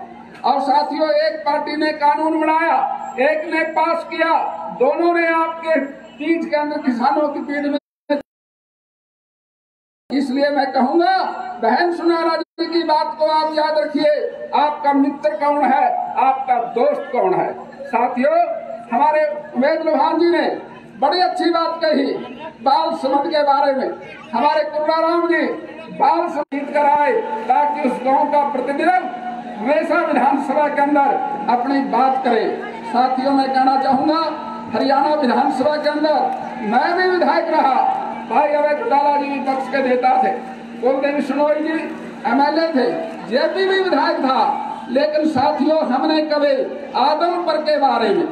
और साथियों एक पार्टी ने कानून बनाया, एक ने पास किया, दोनों ने आपके पीठ के अंदर किसानों की पीठ में। इसलिए मैं कहूंगा बहन सुनारा जी की बात को आप याद रखिए, आपका मित्र कौन है, आपका दोस्त कौन है। साथियों हमारे उमेद लोहान जी ने बड़ी अच्छी बात कही बाल समाज के बारे में। हमारे कुर्राराम जी बाल समाज कराए ताकि उस गांव का प्रतिनिधित्व हमेशा विधानसभा के अंदर अपनी बात करे। साथियों मैं कहना चाहूंगा हरियाणा विधानसभा के अंदर मैं भी विधायक रहा, भाई अवैध चौटाला जी विपक्ष के नेता थे, कुलदेव बिश्नोई जी एमएलए थे, जेपी भी विधायक था। लेकिन साथियों हमने कभी आदमपुर के बारे में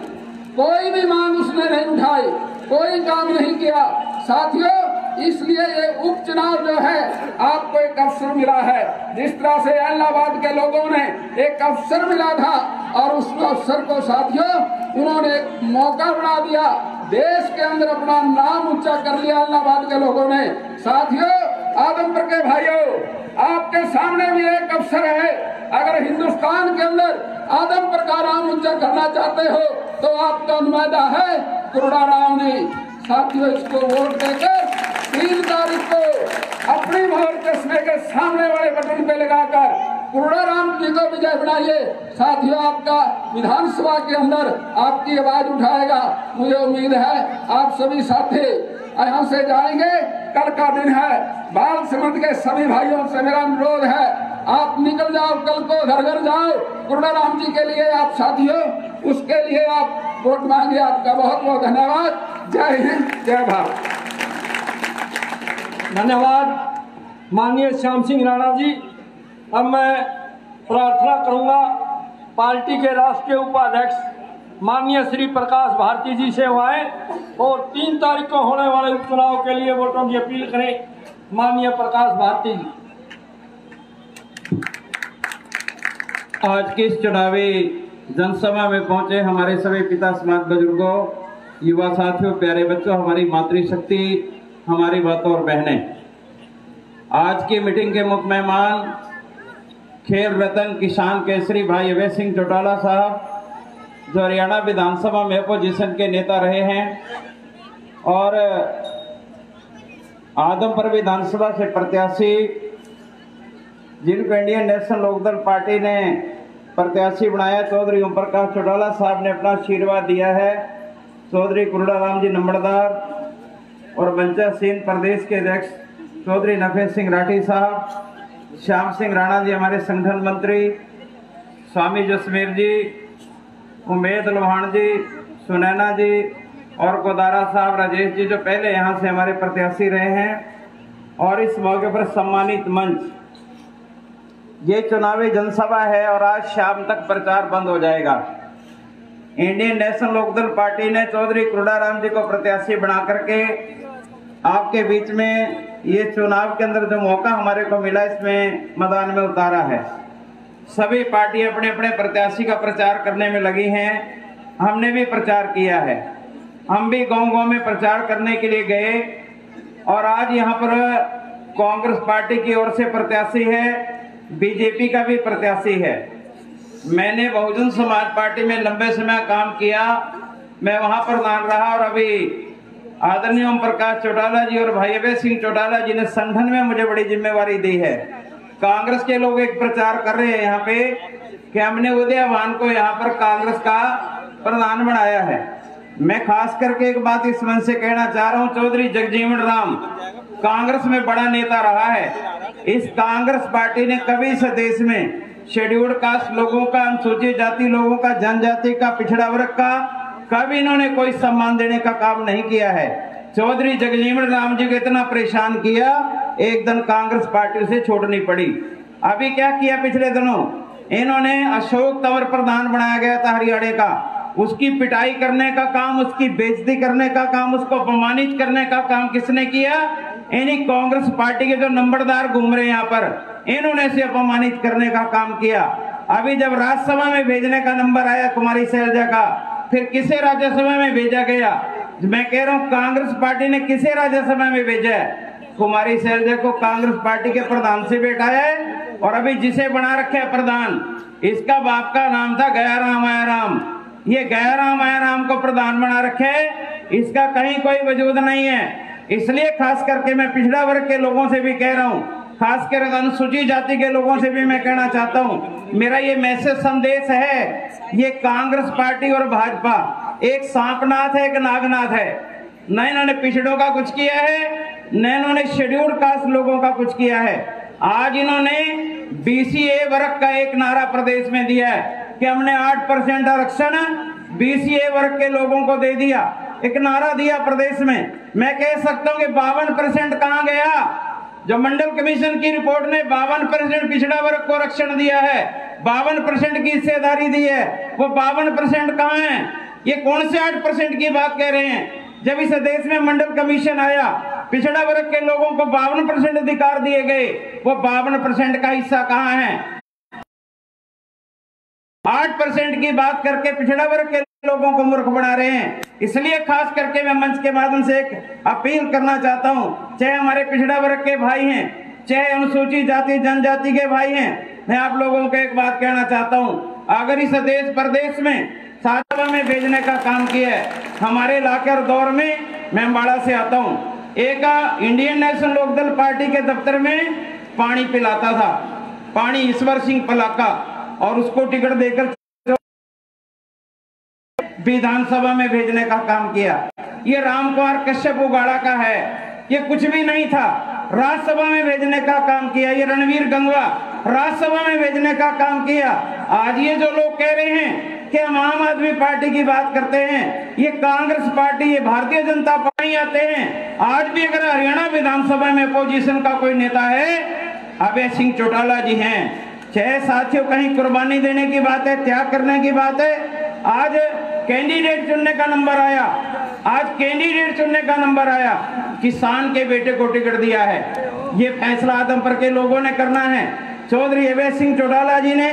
कोई भी मांग उसने नहीं उठाई, कोई काम नहीं किया। साथियों इसलिए ये उपचुनाव जो है आपको एक अवसर मिला है, जिस तरह से इलाहाबाद के लोगों ने एक अवसर मिला था और उस अवसर को साथियों उन्होंने एक मौका बना दिया, देश के अंदर अपना नाम ऊंचा कर लिया इलाहाबाद के लोगों ने। साथियों आदमपुर के भाइयों आपके सामने भी एक अवसर है, अगर हिंदुस्तान के अंदर आदमपुर का नाम ऊंचा करना चाहते हो तो आपका नुमाइंदा है कुर्राराम जी। साथियों इसको वोट देकर 3 तारीख को अपनी मोहर चश्मे के सामने वाले बटन पे लगाकर कुर्राराम जी को विजय बनाइए। साथियों आपका विधानसभा के अंदर आपकी आवाज उठाएगा, मुझे उम्मीद है आप सभी साथी यहाँ से जाएंगे। कल का दिन है, बाल समाज के सभी भाइयों से मेरा अनुरोध है आप निकल जाओ, कल को घर घर जाओ, कुर्राराम जी के लिए आप साथियों उसके लिए आप वोट मांगे। आपका बहुत बहुत धन्यवाद। जय हिंद, जय भारत। धन्यवाद माननीय श्याम सिंह राणा जी। अब मैं प्रार्थना करूंगा पार्टी के राष्ट्रीय उपाध्यक्ष माननीय श्री प्रकाश भारती जी से आए और 3 तारीख को होने वाले उपचुनाव के लिए वोटों की अपील करें। माननीय प्रकाश भारती जी। आज के इस चुनावी जनसभा में पहुंचे हमारे सभी पिता समाज बुजुर्गों, युवा साथियों, प्यारे बच्चों, हमारी मातृशक्ति हमारी बातों और बहनें, आज की मीटिंग के मुख्य मेहमान खेल रत्न किसान केसरी भाई अभय सिंह चौटाला साहब, जो हरियाणा विधानसभा में अपोजिशन के नेता रहे हैं और आदमपुर विधानसभा से प्रत्याशी, जिनको इंडियन नेशनल लोकदल पार्टी ने प्रत्याशी बनाया, चौधरी ओम प्रकाश चौटाला साहब ने अपना आशीर्वाद दिया है। चौधरी कुरुड़ाराम जी नंबरदार और पंचायत प्रदेश के अध्यक्ष चौधरी नफे सिंह राठी साहब, श्याम सिंह राणा जी हमारे संगठन मंत्री, स्वामी जसमेर जी, उमेद लोहान जी, सुनैना जी और गोदारा साहब, राजेश जी जो पहले यहाँ से हमारे प्रत्याशी रहे हैं। और इस मौके पर सम्मानित मंच, ये चुनावी जनसभा है और आज शाम तक प्रचार बंद हो जाएगा। इंडियन नेशनल लोकदल पार्टी ने चौधरी कुरुड़ाराम जी को प्रत्याशी बना करके आपके बीच में ये चुनाव के अंदर जो मौका हमारे को मिला, इसमें मैदान में उतारा है। सभी पार्टी अपने अपने प्रत्याशी का प्रचार करने में लगी हैं। हमने भी प्रचार किया है, हम भी गांव-गांव में प्रचार करने के लिए गए और आज यहाँ पर कांग्रेस पार्टी की ओर से प्रत्याशी है, बीजेपी का भी प्रत्याशी है। मैंने बहुजन समाज पार्टी में लंबे समय काम किया, मैं वहां प्रधान रहा और अभी आदरणीय ओम प्रकाश चौटाला जी और भाई अभय सिंह चौटाला जी ने संगठन में मुझे बड़ी जिम्मेवारी दी है। कांग्रेस के लोग एक प्रचार कर रहे हैं यहाँ पे कि हमने उदयवान को यहाँ पर कांग्रेस का प्रधान बनाया है। मैं खास करके एक बात इस मंच से कहना चाह रहा हूँ, चौधरी जगजीवन राम कांग्रेस में बड़ा नेता रहा है। इस कांग्रेस पार्टी ने कभी इस देश में शेड्यूल्ड कास्ट लोगों का, अनुसूचित जाति लोगों का, जनजाति का, पिछड़ा वर्ग का कभी इन्होंने कोई सम्मान देने का काम नहीं किया है। चौधरी जगजीवन राम जी को इतना परेशान किया, एक दिन कांग्रेस पार्टी से छोड़नी पड़ी। अभी क्या किया पिछले दिनों, इन्होंने अशोक तंवर प्रधान बनाया गया था हरियाणा का, उसकी पिटाई करने का काम, उसकी बेइज्जती करने का काम, उसको अपमानित करने का काम किसने किया? इन्हीं कांग्रेस पार्टी के जो नंबरदार घूम रहे हैं यहाँ पर, इन्होंने इसे अपमानित करने का काम किया। अभी जब राज्यसभा में भेजने का नंबर आया कुमारी शैलजा का, फिर किसे राज्यसभा में भेजा गया? मैं कह रहा हूँ कांग्रेस पार्टी ने किसे राज्यसभा में भेजा है? कुमारी शैलजा को कांग्रेस पार्टी के प्रधान से बैठाया है और अभी जिसे बना रखे है प्रधान, इसका बाप का नाम था गयाराम आयाराम। ये गयाराम आयाराम को प्रधान बना रखे, इसका कहीं कोई वजूद नहीं है। इसलिए खास करके मैं पिछड़ा वर्ग के लोगों से भी कह रहा हूँ, खासकर अनुसूचित जाति के लोगों से भी मैं कहना चाहता हूँ, मेरा ये मैसेज संदेश है, ये कांग्रेस पार्टी और भाजपा एक सांपनाथ है, एक नागनाथ है। न इन्होंने पिछड़ों का कुछ किया है, न इन्होंने शेड्यूल्ड कास्ट लोगों का कुछ किया है। आज इन्होंने बीसीए वर्ग का एक नारा प्रदेश में दिया है कि हमने 8% आरक्षण बीसीए वर्ग के लोगों को दे दिया, एक नारा दिया प्रदेश में। मैं कह सकता हूँ कि 52% कहाँ गया? जो मंडल कमीशन की रिपोर्ट ने 52% पिछड़ा वर्ग को आरक्षण दिया है, 52% की हिस्सेदारी दी है, वो 52% कहाँ है? ये कौन से 8% की बात कह रहे हैं? जब इस देश में मंडल कमीशन आया, पिछड़ा वर्ग के लोगों को 52% अधिकार दिए गए, वो 52% का हिस्सा कहाँ है? 8% की बात करके पिछड़ा वर्ग के लोगों को मूर्ख बना रहे हैं। इसलिए खास करके मैं मंच के माध्यम से एक अपील करना चाहता हूं, चाहे हमारे पिछड़ा वर्ग के भाई हैं, चाहे अनुसूचित जाति जनजाति के भाई हैं, मैं आप लोगों को एक बात कहना चाहता हूं, अगर इस देश प्रदेश में साधना में भेजने का काम किया है, हमारे इलाके और दौर में, मैं अम्बाड़ा से आता हूं, एक इंडियन नेशनल लोकदल पार्टी के दफ्तर में पानी पिलाता था, पानी ईश्वर सिंह पलाका, और उसको टिकट देकर विधानसभा में भेजने का काम किया। ये रामकुमार कश्यप उगाड़ा का है, ये कुछ भी नहीं था, राज्यसभा में भेजने का काम किया। ये रणवीर गंगवा राज्यसभा में भेजने का काम किया। आज ये जो लोग कह रहे हैं कि हम आम आदमी पार्टी की बात करते हैं, ये कांग्रेस पार्टी, ये भारतीय जनता पार्टी आते हैं। आज भी अगर हरियाणा विधानसभा में अपोजिशन का कोई नेता है, अभय सिंह चौटाला जी हैं। चाहे साथियों कहीं कुर्बानी देने की बात है, त्याग करने की बात है। आज कैंडिडेट चुनने का नंबर आया, आज कैंडिडेट चुनने का नंबर आया, किसान के बेटे को टिकट दिया है। ये फैसला आदमपुर के लोगों ने करना है। चौधरी अभय सिंह चौटाला जी ने,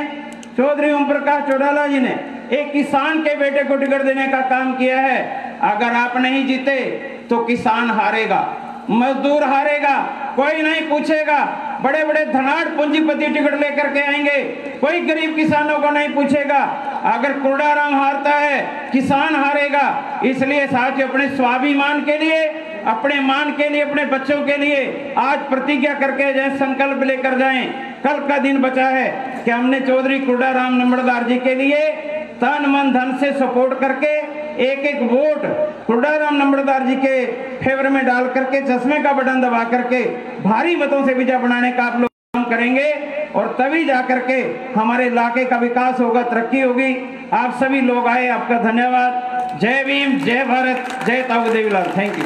चौधरी ओम प्रकाश चौटाला जी ने एक किसान के बेटे को टिकट देने का काम किया है। अगर आप नहीं जीते तो किसान हारेगा, मजदूर हारेगा, कोई नहीं पूछेगा। बड़े बड़े धनाढ़ पूंजीपति टिकट लेकर के आएंगे, कोई गरीब किसानों को नहीं पूछेगा। अगर कुर्डाराम हारता है, किसान हारेगा। इसलिए साथियों, अपने स्वाभिमान के लिए, अपने मान के लिए, अपने बच्चों के लिए आज प्रतिज्ञा करके जाए, संकल्प लेकर जाएं। कल का दिन बचा है कि हमने चौधरी कुर्डाराम नंबरदार जी के लिए तन मन धन से सपोर्ट करके एक एक वोट कुर्डाराम नंबरदार जी के फेवर में डाल करके, चश्मे का बटन दबा करके भारी मतों से विजय बनाने का आप लोग काम करेंगे और तभी जाकर के हमारे इलाके का विकास होगा, तरक्की होगी। आप सभी लोग आए, आपका धन्यवाद। जय भीम, जय भारत, जय ताऊ देवीलाल। Thank you.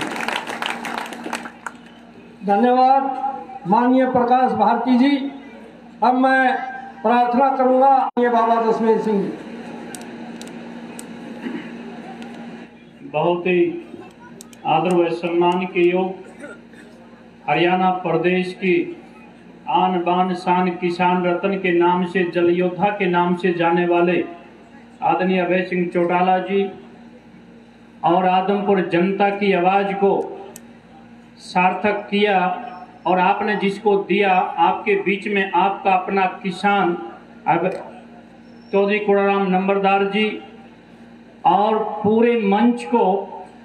धन्यवाद माननीय प्रकाश भारती जी। अब मैं प्रार्थना करूंगा माननीय बाबा जसमेर सिंह जी। बहुत ही आदर व सम्मान के योग हरियाणा प्रदेश की आन बान शान किसान रत्न के नाम से, जल योद्धा के नाम से जाने वाले आदरणीय अभय सिंह चौटाला जी और आदमपुर जनता की आवाज को सार्थक किया और आपने जिसको दिया, आपके बीच में आपका अपना किसान अब चौधरी कुर्डाराम नंबरदार जी और पूरे मंच को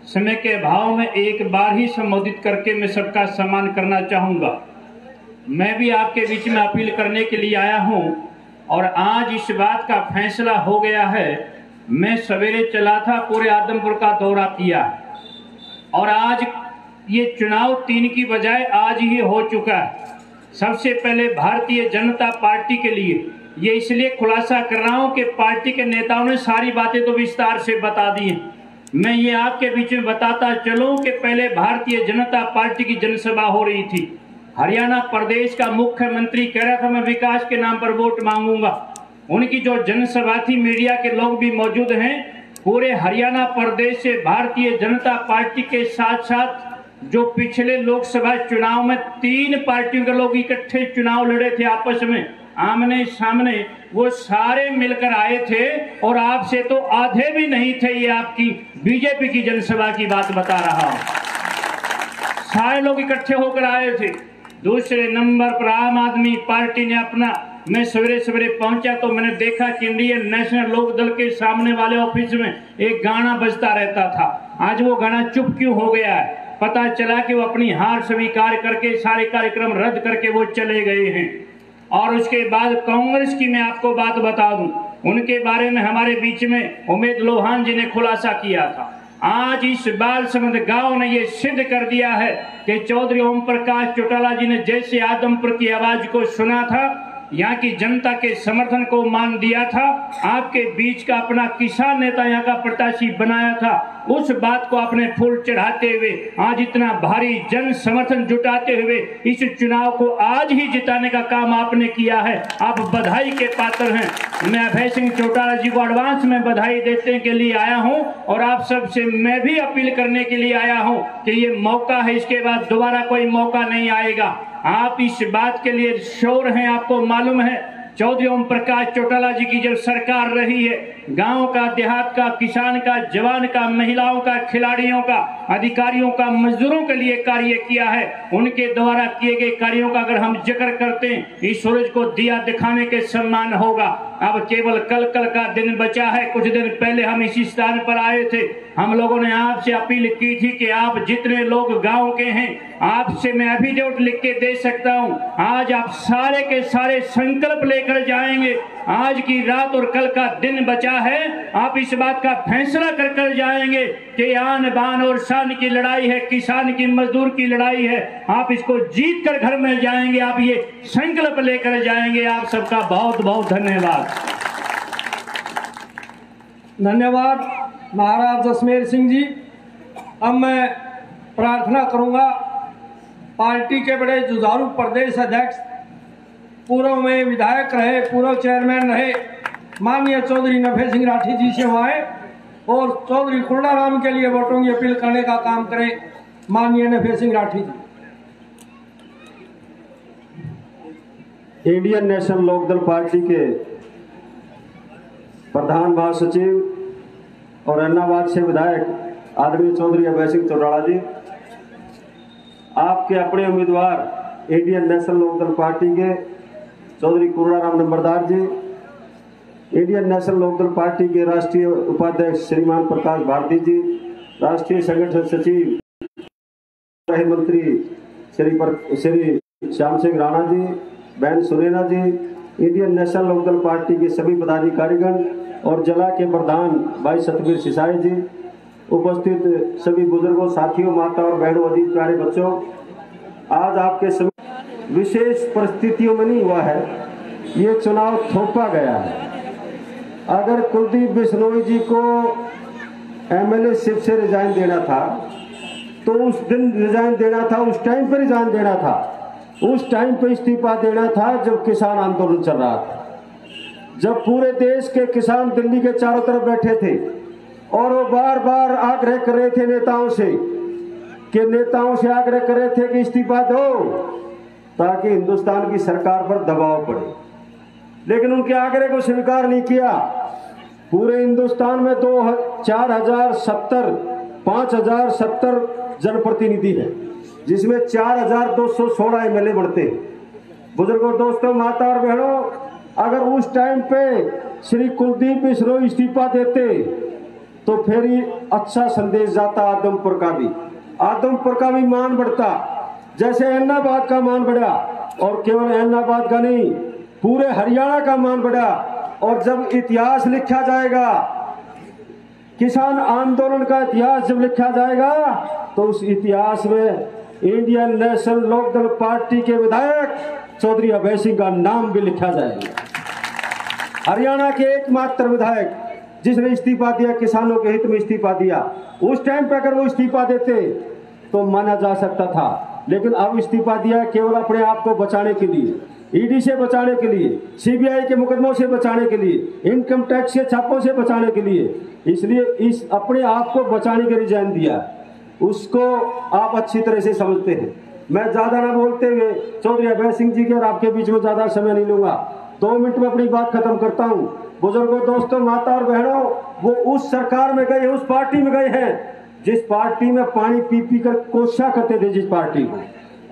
समय के अभाव में एक बार ही संबोधित करके मैं सबका सम्मान करना चाहूँगा। मैं भी आपके बीच में अपील करने के लिए आया हूँ और आज इस बात का फैसला हो गया है। मैं सवेरे चला था, पूरे आदमपुर का दौरा किया और आज ये चुनाव 3 की बजाय आज ही हो चुका है। सबसे पहले भारतीय जनता पार्टी के लिए ये इसलिए खुलासा कर रहा हूं कि पार्टी के नेताओं ने सारी बातें तो विस्तार से बता दी हैं। मैं ये आपके बीच में बताता चलूं कि पहले भारतीय जनता पार्टी की जनसभा हो रही थी। हरियाणा प्रदेश का मुख्यमंत्री कह रहा था मैं विकास के नाम पर वोट मांगूंगा। उनकी जो जनसभा थी, मीडिया के लोग भी मौजूद हैं। पूरे हरियाणा प्रदेश से भारतीय जनता पार्टी के साथ साथ जो पिछले लोकसभा चुनाव में 3 पार्टियों के लोग इकट्ठे चुनाव लड़े थे आपस में आमने सामने, वो सारे मिलकर आए थे और आपसे तो आधे भी नहीं थे। ये आपकी बीजेपी की जनसभा की बात बता रहा हूं। सारे लोग इकट्ठे होकर आए थे। दूसरे नंबर पर आम आदमी पार्टी ने अपना, मैं सवेरे सवेरे पहुंचा तो मैंने देखा कि इंडियन नेशनल लोकदल के सामने वाले ऑफिस में एक गाना बजता रहता था। आज वो गाना चुप क्यों हो गया है? पता चला कि वो अपनी हार स्वीकार करके सारे कार्यक्रम रद्द करके वो चले गए हैं। और उसके बाद कांग्रेस की मैं आपको बात बता दूं, उनके बारे में हमारे बीच में उमेद लोहान जी ने खुलासा किया था। आज इस बालसमंद गांव ने ये सिद्ध कर दिया है कि चौधरी ओम प्रकाश चौटाला जी ने जैसे आदमपुर की आवाज को सुना था, यहाँ की जनता के समर्थन को मान दिया था, आपके बीच का अपना किसान नेता यहाँ का प्रत्याशी बनाया था, उस बात को आपने फूल चढ़ाते हुए आज इतना भारी जन समर्थन जुटाते हुए इस चुनाव को आज ही जिताने का काम आपने किया है। आप बधाई के पात्र हैं। मैं अभय सिंह चौटाला जी को एडवांस में बधाई देने के लिए आया हूं और आप सबसे मैं भी अपील करने के लिए आया हूं कि ये मौका है, इसके बाद दोबारा कोई मौका नहीं आएगा। आप इस बात के लिए श्योर हैं, आपको मालूम है चौधरी ओम प्रकाश चौटाला जी की जब सरकार रही है, गांव का, देहात का, किसान का, जवान का, महिलाओं का, खिलाड़ियों का, अधिकारियों का, मजदूरों के लिए कार्य किया है। उनके द्वारा किए गए कार्यों का अगर हम जिक्र करते हैं, इस सूरज को दिया दिखाने के सम्मान होगा। अब केवल कल का दिन बचा है। कुछ दिन पहले हम इसी स्थान पर आए थे, हम लोगों ने आपसे अपील की थी कि आप जितने लोग गांव के हैं, आपसे मैं एफिडेविट लिख के दे सकता हूं। आज आप सारे के सारे संकल्प लेकर जाएंगे। आज की रात और कल का दिन बचा है, आप इस बात का फैसला कर जाएंगे कि आन बान और शान की लड़ाई है, किसान की, मजदूर की लड़ाई है। आप इसको जीत कर घर में जाएंगे, आप ये संकल्प लेकर जाएंगे। आप सबका बहुत बहुत धन्यवाद। धन्यवाद महाराज जसमेर सिंह जी। अब मैं प्रार्थना करूंगा पार्टी के बड़े जुझारू प्रदेश अध्यक्ष, पूर्व में विधायक रहे, पूर्व चेयरमैन रहे, माननीय चौधरी नफे सिंह राठी जी से आए और चौधरी कुर्डाराम के लिए वोटों की अपील करने का काम करें। माननीय नफे सिंह राठी जी। इंडियन नेशनल लोकदल पार्टी के प्रधान महासचिव और अन्नाबाद से विधायक आदरणीय चौधरी अभय सिंह चौटाला जी, आपके अपने उम्मीदवार इंडियन नेशनल लोकदल पार्टी के चौधरी कुर्राराम नंबरदार जी, इंडियन नेशनल लोकदल पार्टी के राष्ट्रीय उपाध्यक्ष श्रीमान प्रकाश भारती जी, राष्ट्रीय संगठन सचिव गृह मंत्री श्री श्याम सिंह राणा जी, बहन सुनैना जी, इंडियन नेशनल लोकदल पार्टी के सभी पदाधिकारीगण और जिला के प्रधान भाई सतबीर सिसाई जी, उपस्थित सभी बुजुर्गों, साथियों, माता और बहनों, अधिक प्यारे बच्चों, आज आपके समय विशेष परिस्थितियों में नहीं हुआ है, ये चुनाव थोपा गया है। अगर कुलदीप बिश्नोई जी को एमएलए शिप से रिजाइन देना था तो उस दिन रिजाइन देना था, उस टाइम पर रिजाइन देना था, उस टाइम पर इस्तीफा देना था जब किसान आंदोलन चल रहा था, जब पूरे देश के किसान दिल्ली के चारों तरफ बैठे थे और वो बार बार आग्रह कर रहे थे नेताओं से आग्रह कर रहे थे कि इस्तीफा दो ताकि हिंदुस्तान की सरकार पर दबाव पड़े, लेकिन उनके आग्रह को स्वीकार नहीं किया। पूरे हिंदुस्तान में 5070 जनप्रतिनिधि है, जिसमें 4216 एमएलए बढ़ते हैं। बुजुर्गों, दोस्तों, माता और बहनों, अगर उस टाइम पे श्री कुलदीप बिश्नोई इस्तीफा देते तो फिर ही अच्छा संदेश जाता आदमपुर का भी मान बढ़ता, जैसे ऐलनाबाद का मान बढ़ा, और केवल ऐलनाबाद का नहीं, पूरे हरियाणा का मान बढ़ा। और जब इतिहास लिखा जाएगा, किसान आंदोलन का इतिहास जब लिखा जाएगा, तो उस इतिहास में इंडियन नेशनल लोकदल पार्टी के विधायक चौधरी अभय सिंह का नाम भी लिखा जाएगा। हरियाणा के एकमात्र विधायक जिसने इस्तीफा दिया, किसानों के हित में इस्तीफा दिया। उस टाइम पर अगर वो इस्तीफा देते तो माना जा सकता था, लेकिन अब इस्तीफा दिया केवल अपने आप को बचाने के लिए, ईडी से बचाने के लिए, सीबीआई के मुकदमों से बचाने के लिए, इनकम टैक्स के छापों से बचाने के लिए, इसलिए इस अपने आप को बचाने के रिजाइन दिया। उसको आप अच्छी तरह से समझते हैं। मैं ज्यादा ना बोलते हुए चौधरी अभय सिंह जी के और आपके बीच में ज्यादा समय नहीं लूंगा, 2 मिनट में अपनी बात खत्म करता हूं। बुजुर्गों, दोस्तों, माता और बहनों, वो उस सरकार में गए, उस पार्टी में गए हैं जिस पार्टी में पानी पी पी कर कोशिश करते थे, जिस पार्टी को,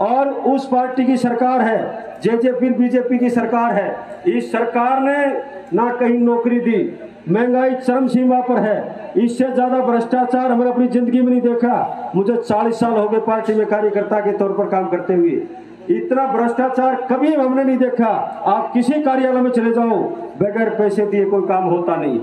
और उस पार्टी की सरकार है, जेजेपी बीजेपी की सरकार है। इस सरकार ने ना कहीं नौकरी दी, महंगाई चरम सीमा पर है, इससे ज्यादा भ्रष्टाचार हमने अपनी जिंदगी में नहीं देखा। मुझे 40 साल हो गए पार्टी में कार्यकर्ता के तौर पर काम करते हुए, इतना भ्रष्टाचार कभी हमने नहीं देखा। आप किसी कार्यालय में चले जाओ, बगैर पैसे दिए कोई काम होता नहीं।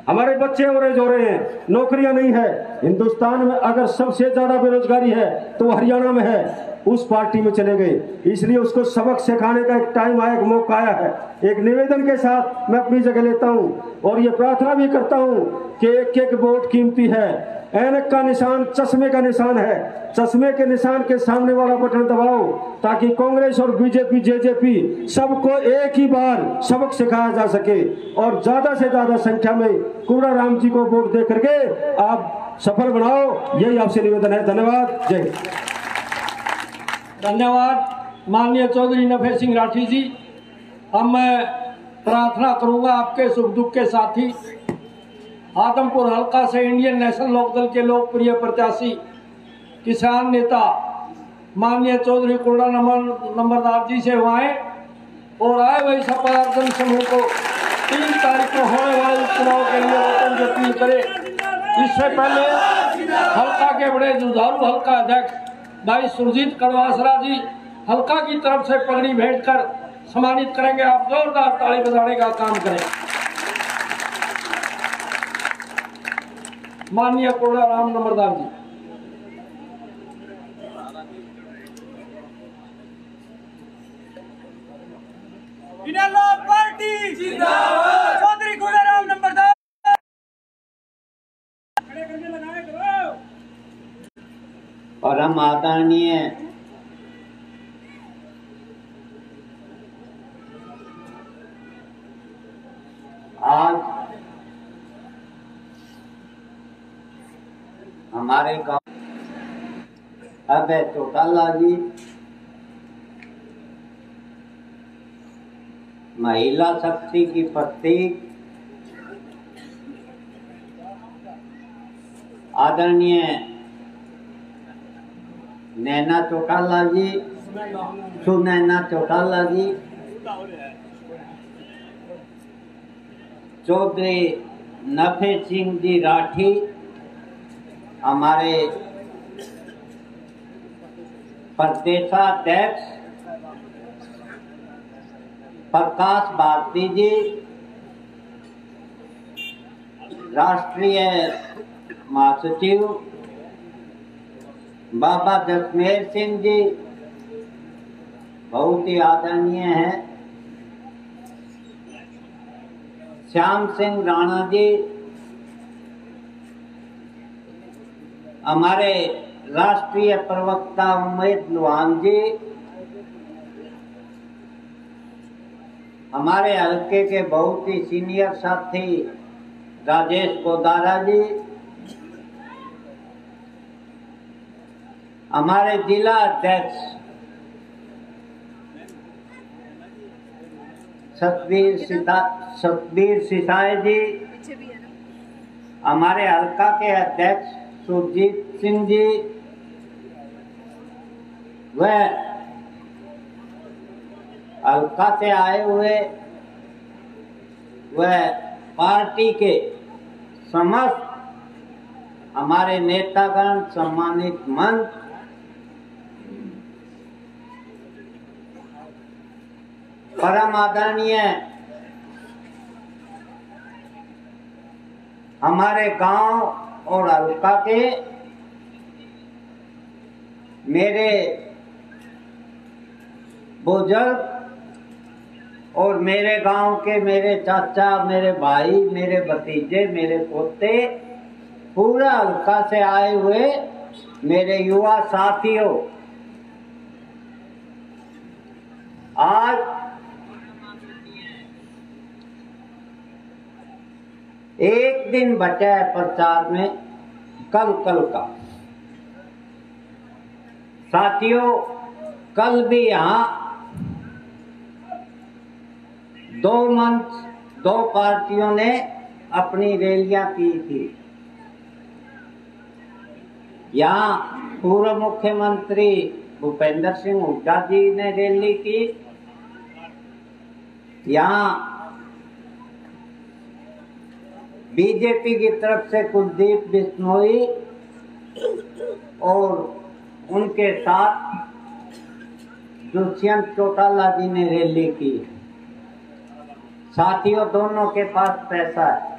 हमारे बच्चे ओरेज हो रहे हैं, नौकरियां नहीं है। हिंदुस्तान में अगर सबसे ज्यादा बेरोजगारी है तो हरियाणा में है, उस पार्टी में चले गए। इसलिए उसको सबक सिखाने का एक टाइम आया, एक मौका आया है। एक निवेदन के साथ मैं अपनी जगह लेता हूं और ये प्रार्थना भी करता हूं कि एक एक वोट कीमती है। ऐनक का निशान चश्मे का निशान है, चश्मे के निशान के सामने वाला बटन दबाओ ताकि कांग्रेस और बीजेपी जेजेपी सबको एक ही बार सबक सिखाया जा सके और ज्यादा से ज्यादा संख्या में कुर्राराम जी को वोट दे करके आप सफल बनाओ, यही आपसे निवेदन है। धन्यवाद। जय हिंद। धन्यवाद माननीय चौधरी नफे सिंह राठी जी। अब मैं प्रार्थना करूंगा आपके सुख दुख के साथी, आदमपुर हल्का से इंडियन नेशनल लोकदल के लोकप्रिय प्रत्याशी, किसान नेता माननीय चौधरी कुर्राराम नंबरदार जी से आए और आए हुए सपार्जन समूह को 3 तारीख को होने वाले चुनाव के लिए वोटों की अपील करे। इससे पहले हल्का के बड़े जुझारू हल्का अध्यक्ष भाई सुरजीत कड़वासरा जी हल्का की तरफ से पगड़ी भेंट कर सम्मानित करेंगे। आप जोरदार ताली बजाने का काम करें। माननीय कुर्राराम नंबरदार जी। इंडियन लोक पार्टी जिंदाबाद, चौधरी कुर्राराम नंबरदार। और हम आदरणीय आज हमारे गांव अभय चौटाला जी महिला शक्ति की प्रतीक आदरणीय नैना चौटाला जी, सुनैना चौटाला जी, चौधरी नफे सिंह जी राठी, हमारे प्रदेशाध्यक्ष प्रकाश भारती जी, राष्ट्रीय महासचिव बाबा जसमेर सिंह जी, बहुत ही आदरणीय हैं, श्याम सिंह राणा जी, हमारे राष्ट्रीय प्रवक्ता उमेद लुहान जी, हमारे हल्के के बहुत ही सीनियर साथी राजेश कोदारा जी, हमारे जिला अध्यक्ष सतबीर सिसाई जी, हमारे हल्का के अध्यक्ष सुरजीत सिंह जी, वह हल्का से आए हुए वह पार्टी के समस्त हमारे नेतागण, सम्मानित मंच, परम आदरणीय हमारे गांव और हल्का के मेरे बुजुर्ग और मेरे गांव के मेरे चाचा, मेरे भाई, मेरे भतीजे, मेरे पोते, पूरा हल्का से आए हुए मेरे युवा साथियों, आज एक दिन बचा है प्रचार में, कल का साथियों, कल भी यहाँ दो पार्टियों ने अपनी रैलियां की थी। यहाँ पूर्व मुख्यमंत्री भूपेंद्र सिंह हुड्डा जी ने रैली की, यहाँ बीजेपी की तरफ से कुलदीप बिश्नोई और उनके साथ दुष्यंत चौटाला जी ने रैली की। साथियों, दोनों के पास पैसा है,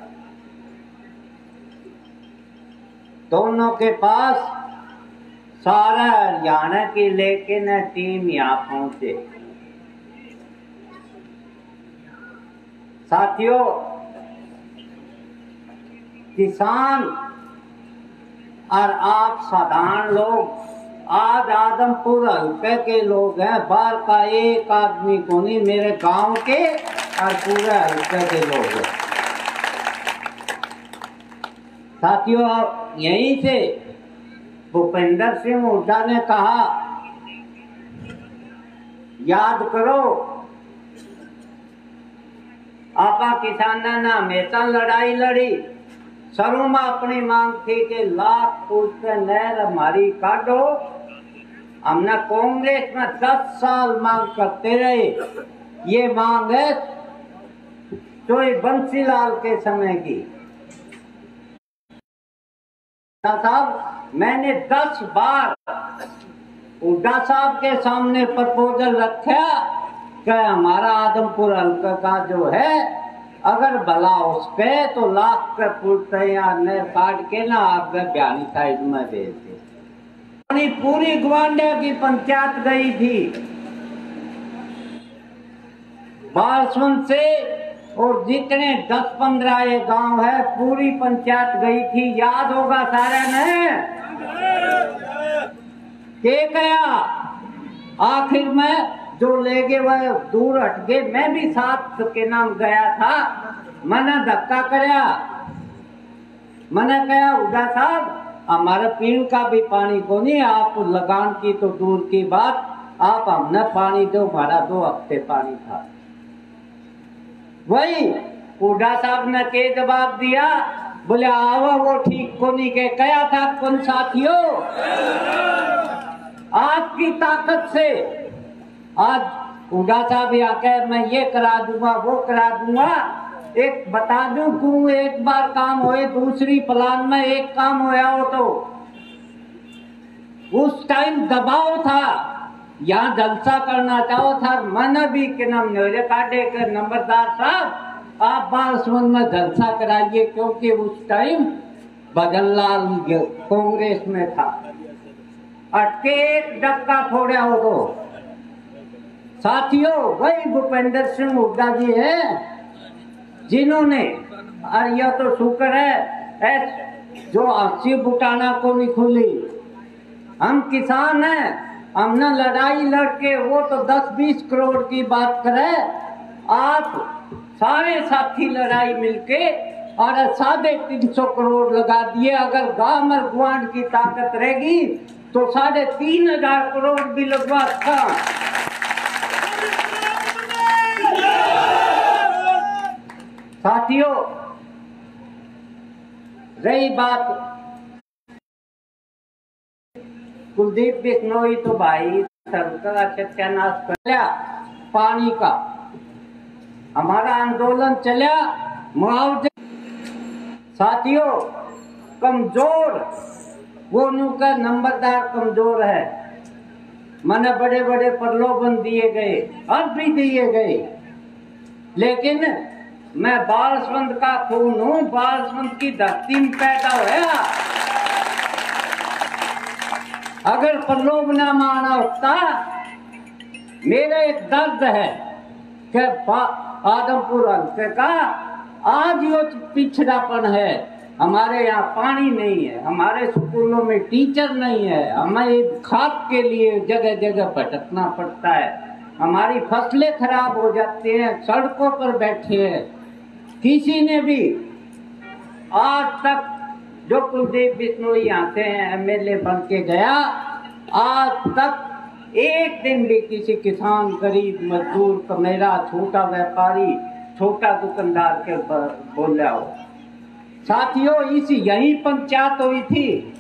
दोनों के पास सारा हरियाणा की लेके न टीम यहाँ पहुंचे। साथियों, किसान और आप साधारण लोग, आज आदमपुर हल्के के लोग हैं, बाहर का एक आदमी को नहीं, मेरे गांव के और पूरे हल्के के लोग हैं। साथियों, यहीं से भूपेंद्र सिंह हुड्डा ने कहा, याद करो आपा किसाना ने हमेशा लड़ाई लड़ी, शुरू में अपनी मांग थी कि लाख फुट पे नहर हमारी काटो। हमने कांग्रेस में 10 साल मांग करते रहे, ये मांग है तो बंसीलाल के समय की। साहब, मैंने 10 बार हुड्डा साहब के सामने प्रपोजल रखा कि हमारा आदमपुर हल्का का जो है, अगर भला उसके तो लाख के फुट ने काट के ना आप बयानी साइड में भेज दे। पूरी ग्वांडे की पंचायत गई थी बारसुन से, और जितने 10-15 गांव है पूरी पंचायत गई थी। याद होगा सारे ने के गया, आखिर में जो ले गए वह दूर हट गए। मैं भी साथ के नाम गया था, मैंने धक्का कराया, मैंने कहा हुड्डा साहब हमारे पीने का भी पानी को नहीं, आप लगान की तो दूर की बात, आप हमने पानी दो, हमारा 2 हफ्ते पानी था। वही हुड्डा साहब ने के जवाब दिया, बोले आओ वो ठीक को नहीं के कया था कौन साथियों। आपकी ताकत से आज हुड्डा साहब आकर मैं ये करा दूंगा वो करा दूंगा। एक बता दूं क्यों एक बार काम होए दूसरी प्लान में एक काम होया हो तो उस टाइम दबाव था, यहाँ जलसा करना चाहो था। मैंने भी के नाम मेरे काटे कर नंबरदार साहब आप बालसमंद में जलसा कराइए, क्योंकि उस टाइम भजनलाल कांग्रेस में था। अटके एक डक्का फोड़ा हो तो साथियों वही भूपेंद्र सिंह हुड्डा जी हैं जिन्होंने, और यह तो शुक्र है जो अस्सी बुटाना को नहीं खुली। हम किसान हैं, हमने लड़ाई लड़के वो तो 10-20 करोड़ की बात करे, आप सारे साथी लड़ाई मिलके और 350 करोड़ लगा दिए। अगर गांव और गुआंढ की ताकत रहेगी तो 3500 करोड़ भी लगवा था। साथियों रही बात कुलदीप बिश्नोई तो भाई सरकार सत्यानाश कर लिया पानी का। हमारा आंदोलन चला मुआवजे। साथियों कमजोर वो नुका नंबरदार कमजोर है। मैंने बड़े बड़े प्रलोभन दिए गए और भी दिए गए, लेकिन मैं बालसमंद का खून हूं, बालसमंद की धरती में पैदा होया। अगर प्रलोभ न माना होता, मेरा एक दर्द है कि आदमपुर हल्के का आज यो पिछड़ापन है। हमारे यहाँ पानी नहीं है, हमारे स्कूलों में टीचर नहीं है, हमें खाद के लिए जगह जगह भटकना पड़ता है, हमारी फसलें खराब हो जाती हैं, सड़कों पर बैठे हैं। किसी ने भी आज तक जो कुलदीप बिश्नोई यहाँ से एमएलए बन के गया, आज तक एक दिन भी किसी किसान गरीब मजदूर कमेरा छोटा व्यापारी छोटा दुकानदार के बोला हो। साथियों इस यही पंचायत हुई थी,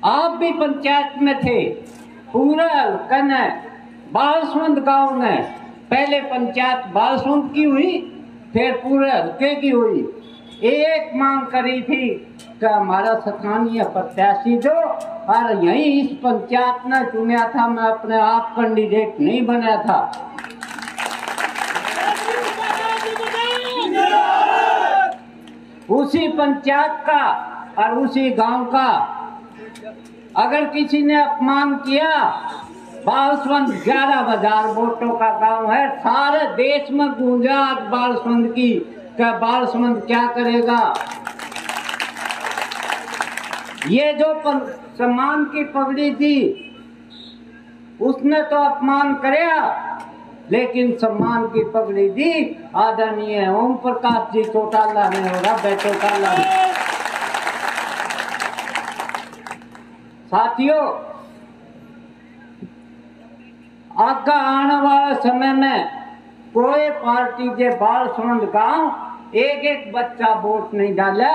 आप भी पंचायत में थे। पूरा हल्का ने बालसमंद गांव ने पहले पंचायत बालसमंद की हुई, फिर पूरे हल्के की हुई। एक मांग करी थी कि हमारा स्थानीय प्रत्याशी जो और यही इस पंचायत ने चुना था, मैं अपने आप कैंडिडेट नहीं बना था। उसी पंचायत का और उसी गांव का अगर किसी ने अपमान किया, बालसमंद 11,000 वोटों का गांव है, सारे देश में गूंजा बालसमंद की क्या बालसमंद क्या करेगा। ये जो सम्मान की पगड़ी थी उसने तो अपमान कराया, लेकिन सम्मान की पगड़ी दी आदरणीय ओम प्रकाश जी चौटाला ने और अभय चौटाला ने। साथियों आगे आने वाले समय में कोई पार्टी के बालसमंद गांव एक बच्चा वोट नहीं डाला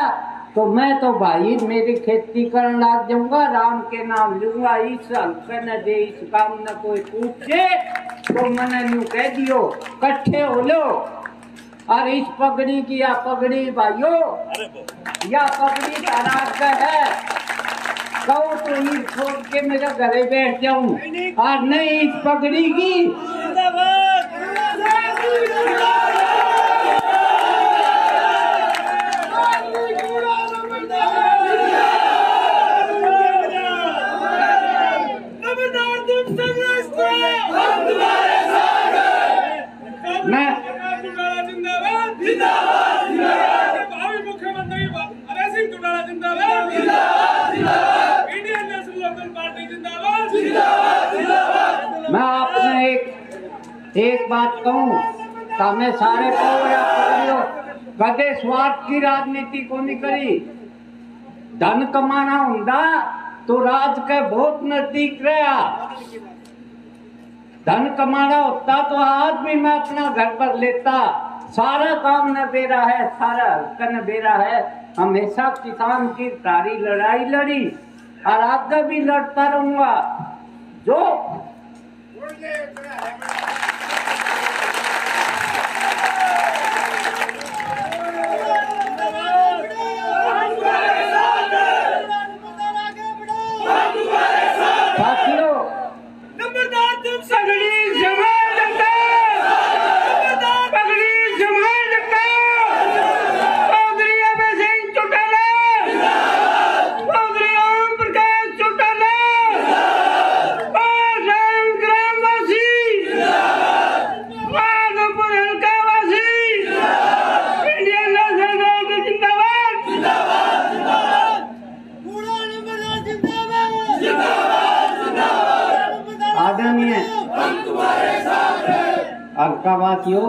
तो मैं तो भाई मेरी खेती करने लग जाऊंगा, राम के नाम लूंगा। इस हल्के न दे इस काम न कोई पूछे तो मैंने यूं कह दियो कट्ठे हो लो। और इस पगड़ी की या पगड़ी भाइयों या पगड़ी का राग है, कहो तो ही छोड़ के मेरे घरे बैठ जाऊं और नहीं इस पगड़ी की। मैं आपने एक बात कहूँ तो मैं सारे कदे स्वार्थ की राजनीति को नहीं करी। धन कमाना होंदा तो राज के बहुत नजदीक रहा। धन कमाना होता तो आज भी मैं अपना घर पर लेता। सारा काम न बेरा है, सारा हल्का न बेरा है। हमेशा किसान की सारी लड़ाई लड़ी और आगे भी लड़ता रहूंगा। जो साथियों आदरणीय अलकावासियों,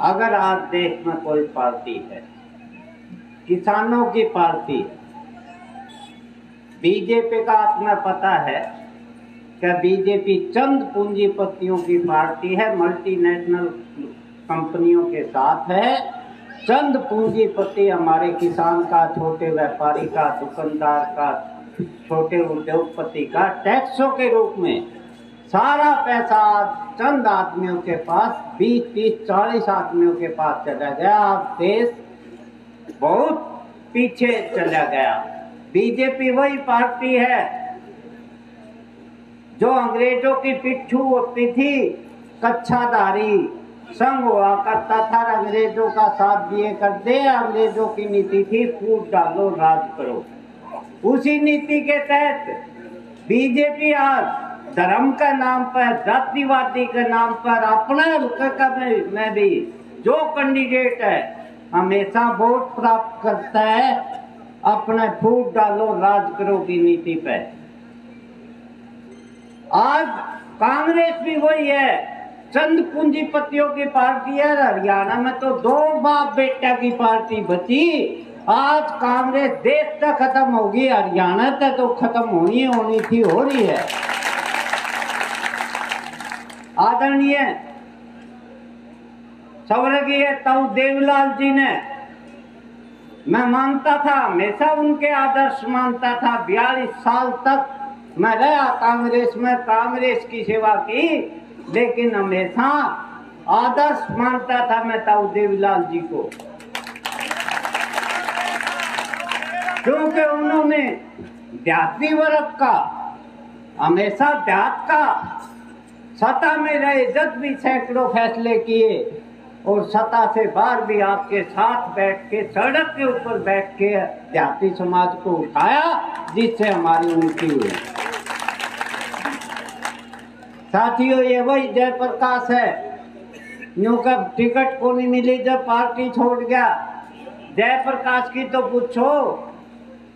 अगर आज देश में कोई पार्टी है, किसानों की पार्टी, बीजेपी का अपना पता है कि बीजेपी चंद पूंजीपतियों की पार्टी है, मल्टीनेशनल कंपनियों के साथ है। चंद पूंजीपति हमारे किसान का, छोटे व्यापारी का, दुकानदार का, छोटे उद्योगपति का टैक्सों के रूप में सारा पैसा चंद आदमियों के पास, 20, 30, 40 आदमियों के पास चला गया। अब देश बहुत पीछे चला गया। बीजेपी वही पार्टी है जो अंग्रेजों की पिट्ठू होती थी, कच्छाधारी संग हुआ करता था, अंग्रेजों का साथ दिए करते। अंग्रेजों की नीति थी फूट डालो राज करो। उसी नीति के तहत बीजेपी आज धर्म का नाम पर, जातिवादी के नाम पर, अपने हल्के में भी जो कैंडिडेट है हमेशा वोट प्राप्त करता है अपने फूट डालो राज करो की नीति पे। आज कांग्रेस भी वही है, चंद पूंजीपतियों की पार्टी है। हरियाणा में तो 2 बाप बेटा की पार्टी बची। आज कांग्रेस देश तक खत्म होगी, हरियाणा तक तो खत्म होनी थी, हो रही है। आदरणीय स्वर्गीय ताऊ देवीलाल जी ने, मैं मानता था, हमेशा उनके आदर्श मानता था। 42 साल तक मैं रहा कांग्रेस में, कांग्रेस की सेवा की, लेकिन हमेशा आदर्श मानता था मैं ताऊ देवीलाल जी को, क्योंकि उन्होंने देहाती वर्ग का, हमेशा देहात का सत्ता में रहे, जब भी सैकड़ों फैसले किए और सत्ता से बाहर भी आपके साथ बैठ के, सड़क के ऊपर बैठ के देहाती समाज को उठाया, जिससे हमारी उन्नति हुई। साथियों, ये वही जयप्रकाश है, न्यू कब टिकट को नहीं मिली जब पार्टी छोड़ गया। जयप्रकाश की तो पूछो,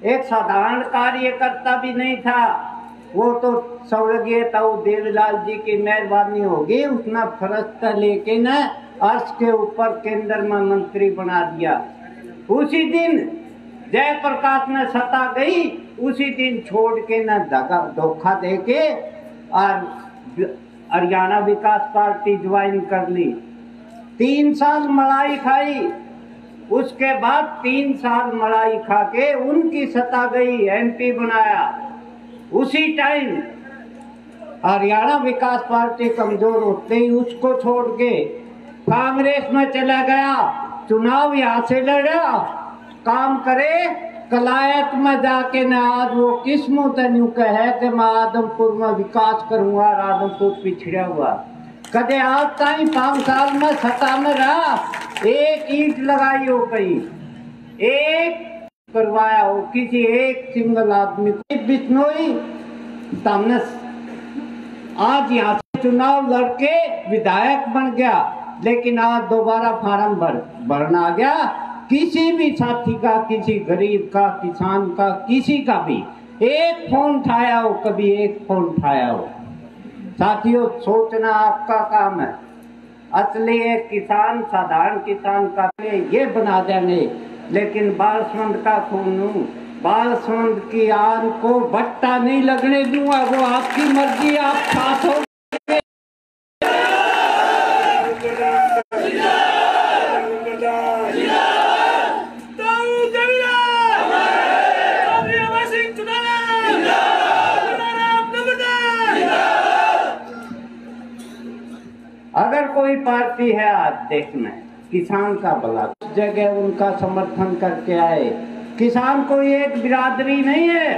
एक साधारण कार्यकर्ता भी नहीं था, वो तो स्वर्गीय ताऊ देवीलाल जी की मेहरबानी होगी, उसने फरस्ता लेके न अर्श के ऊपर केंद्र में मंत्री बना दिया। उसी दिन जयप्रकाश ने सत्ता गई, उसी दिन छोड़ के न धोखा दे के और हरियाणा विकास पार्टी ज्वाइन कर ली। 3 साल मलाई खाई, उसके बाद 3 साल मलाई खा के उनकी सत्ता गई, एमपी बनाया। उसी टाइम हरियाणा विकास पार्टी कमजोर होते ही उसको छोड़ के कांग्रेस में चला गया, चुनाव यहाँ से लड़ा, काम करे, कलायत में जाके न आज वो किस मुँह तन्यू कहे कि मैं आदमपुर में विकास करूंगा, आदमपुर पिछड़ा हुआ। कदे आज ताई 5 साल में सत्ता में रहा, एक ईंट लगाई हो कहीं, एक करवाया हो किसी एक सिंगल आदमी को। बिश्नोई हमने आज यहाँ से चुनाव लड़के विधायक बन गया, लेकिन आज दोबारा फार्म भरना आ गया। किसी भी साथी का, किसी गरीब का, किसान का, किसी का भी एक फोन उठाया हो, कभी एक फोन उठाया हो। साथियों, सोचना आपका काम है। असली एक किसान, साधारण किसान का ये बना देंगे, लेकिन बालसमंद का खून, बालसमंद की आन को बट्टा नहीं लगने दूंगा। वो आपकी मर्जी, आप साथ हो। पार्टी है आज देश में, किसान का भला। उस जगह उनका समर्थन करके आए। किसान कोई एक बिरादरी नहीं है,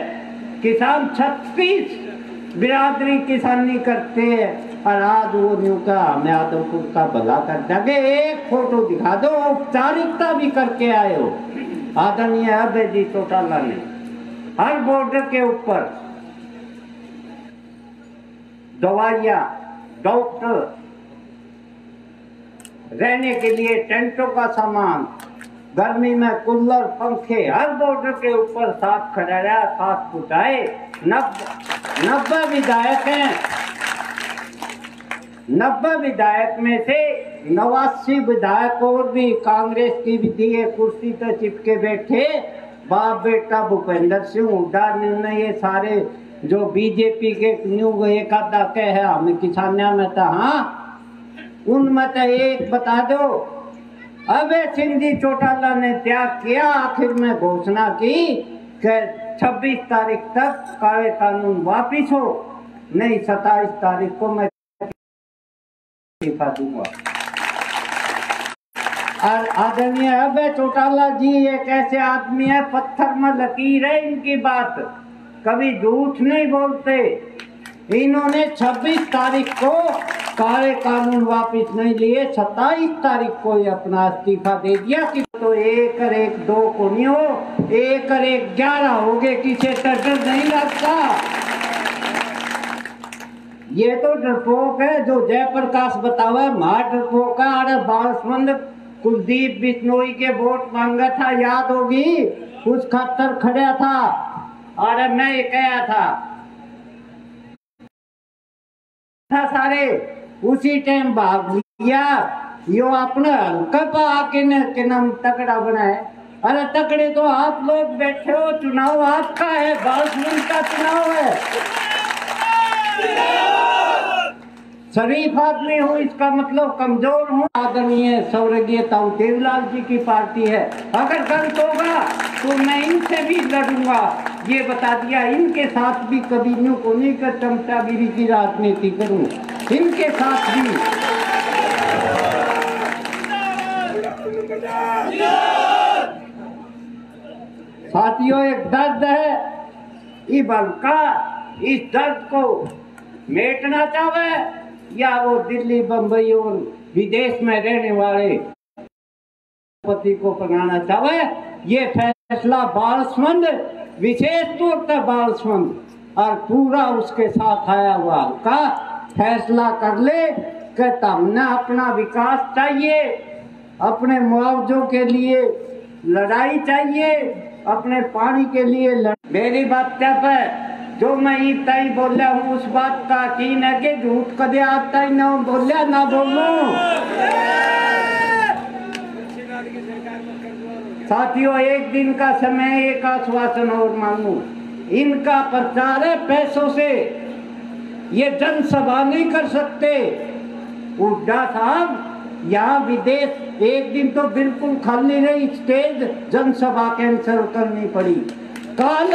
किसान 36 बिरादरी किसानी करते हैं। और आज वो न्यू का हमें आदमपुर का भला कर जागे। एक फोटो दिखा दो, औपचारिकता भी करके आए हो। आदरणीय अभय जी चौटाला ने हर बॉर्डर के ऊपर दवाइयाँ, डॉक्टर, रहने के लिए टेंटों का सामान, गर्मी में कूलर, पंखे, हर बॉर्डर के ऊपर साफ खड़ाया, साफ फुटाए। 90 विधायक हैं। 90 विधायक में से 89 विधायक और भी कांग्रेस की भी थी, कुर्सी पर चिपके बैठे। बाप बेटा भूपेंद्र सिंह हुड्डा ने ये सारे जो बीजेपी के न्यू एक आधा के है हमें किसानिया में था, हाँ उनमें तो एक बता दो। अभय सिंह जी चौटाला ने त्याग किया, आखिर में घोषणा की कि 26 तारीख तक काले कानून वापिस हो, नहीं 27 तारीख को मैं इस्तीफा दूंगा। और आदरणीय अभय चौटाला जी एक ऐसे आदमी है, पत्थर में लकीर है इनकी बात, कभी झूठ नहीं बोलते। इन्होंने 26 तारीख को काले कानून वापिस नहीं लिए, 27 तारीख को ही अपना इस्तीफा दे दिया। कि तो 1 और 1 2 को नहीं हो, 1 और 1 11 हो गए, किसी डर नहीं लगता। ये तो डरपोक है जो जयप्रकाश बतावा, मां डरपोक है। अरे बालसमंद कुलदीप बिश्नोई के वोट मांगा था, याद होगी, उस खातर खड़ा था। अरे मैं ये कहा था सारे उसी टाइम भाग लिया। यो अपने हल्का पा आके नाम तकड़ा बनाए। अरे तकड़े तो आप लोग बैठे हो, चुनाव आपका है, बालसमंद का चुनाव है। शरीफ आदमी हूँ इसका मतलब कमजोर हूँ। आदरणीय स्वर्गीय ताऊ देवलाल जी की पार्टी है, अगर गलत होगा तो मैं इनसे भी लड़ूंगा, ये बता दिया। इनके साथ भी कभी न्यू को नहीं कर चमचागिरी की राजनीति करूँ, इनके साथ भी। साथियों एक दर्द है, इस दर्द को मेटना चाहे या वो दिल्ली, बंबई और विदेश में रहने वाले पति को बनाना चाहे, ये फैसला बालसमंद, विशेष तौर पर बालसमंद और पूरा उसके साथ आया हुआ का फैसला कर ले कि हमने अपना विकास चाहिए, अपने मुआवजों के लिए लड़ाई चाहिए, अपने पानी के लिए मेरी बात क्या है। जो मैं इतना ही बोला हूँ उस बात का यकीन है कि झूठ कदे आता ही ना बोलिया ना बोलूं। साथियों एक दिन का समय, एक आश्वासन और मांगू। इनका प्रचार है पैसों से, ये जनसभा नहीं कर सकते। हुड्डा साहब यहाँ विदेश एक दिन तो बिल्कुल खाली रही स्टेज, जनसभा कैंसिल करनी पड़ी। कल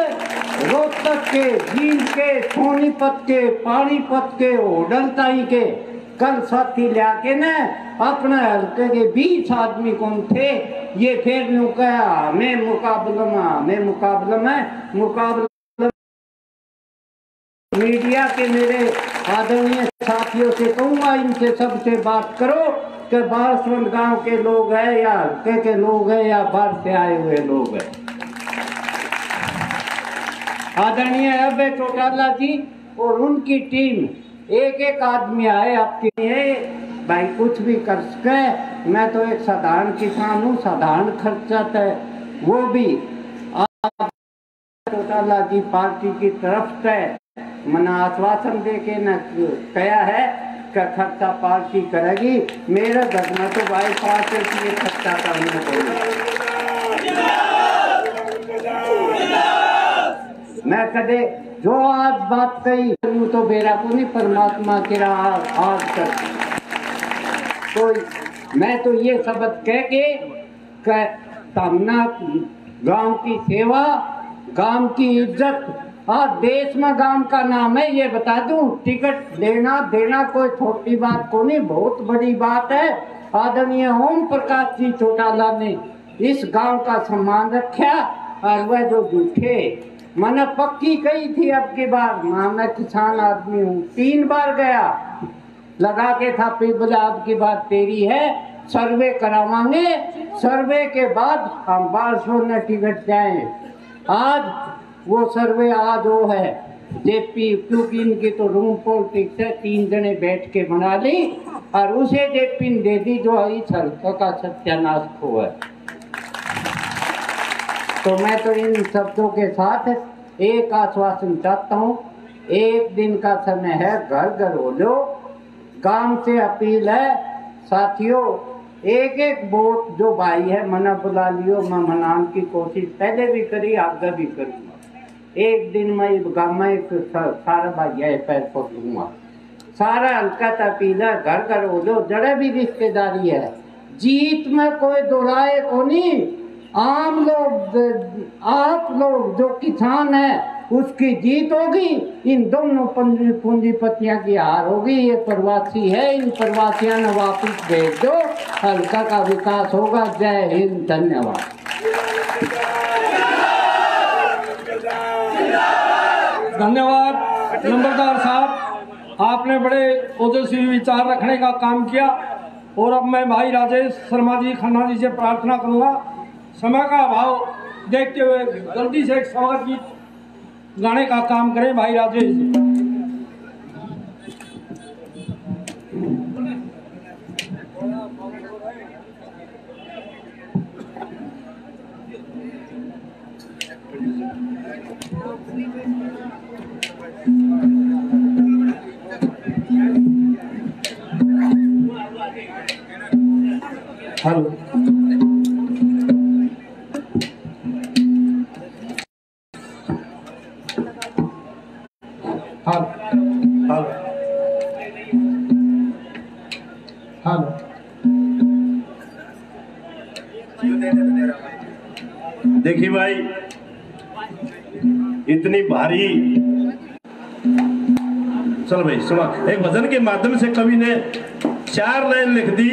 रोहतक के, जींद के, सोनीपत के, पानीपत के, होडलताई के कल साथी लिया ने अपने हल्के के 20 आदमी कौन थे, ये फिर न्यू कहा हमें मुकाबला में मीडिया के मेरे आदरणीय साथियों से कहूँगा, इनसे सबसे बात करो कि बालसमंद गांव के लोग हैं या हल्के के लोग हैं या बाहर से आए हुए लोग हैं। आदरणीय अभय चौटाला जी और उनकी टीम, एक एक आदमी आए आपके लिए, भाई कुछ भी कर सके। मैं तो एक साधारण किसान हूँ, साधारण खर्चा है, वो भी चौटाला जी पार्टी की तरफ से मना आश्वासन दे के न कहा है कि खर्चा पार्टी करेगी। मेरे घर में तो भाई पार्टी की खर्चा करने को मैं कदे जो आज बात कही तो बेरा को नहीं परमात्मा की आज कर। तो मैं तो ये शब्द कह के तमना गांव की सेवा, गांव की इज्जत, आज देश में गांव का नाम है। ये बता दूं, टिकट देना कोई छोटी बात को नहीं, बहुत बड़ी बात है। आदरणीय ओम प्रकाश जी चौटाला ने इस गांव का सम्मान रखा। और वह जो झूठे मैंने पक्की कही थी अब की बार, मैं किसान आदमी हूँ, 3 बार गया लगा के था फिर बोला अब की बात तेरी है, सर्वे करावांगे, सर्वे के बाद हम 1200 टिकट जाए। आज वो सर्वे आज वो है जेपी, क्योंकि इनकी तो रूम पॉलिटिक्स है, 3 जने बैठ के बना ली और उसे जेपी ने दे दी जो इस हल्का का सत्यानाश को है। तो मैं तो इन शब्दों के साथ एक आश्वासन चाहता हूँ, एक दिन का समय है, घर घर हो लो। गांव से अपील है साथियों, एक एक वोट जो भाई है मना बुला लियो, मैं मनाने की कोशिश पहले भी करी आगे भी करूँगा। एक दिन मैं गाँव में एक सारा भाई पैर पकड़ूंगा, सारा हल्का था अपील है, घर घर हो लो, जड़े भी रिश्तेदारी है। जीत में कोई दोहराए को नहीं, आम लोग आप लोग जो किसान है उसकी जीत होगी, इन दोनों पूंजीपतियों की हार होगी। ये प्रवासी है, इन प्रवासियों ने वापस भेज दो, हल्का का विकास होगा। जय हिंद, धन्यवाद। धन्यवाद नंबरदार साहब, आपने बड़े ओजस्वी विचार रखने का काम किया। और अब मैं भाई राजेश शर्मा जी खन्ना जी से प्रार्थना करूंगा, समय का अभाव देखते हुए जल्दी से एक स्वागत गीत गाने का काम करें। भाई राजेश जी। हेलो, देखिए भाई, इतनी भारी, चल भाई सुना, एक भजन के माध्यम से कवि ने 4 लाइन लिख दी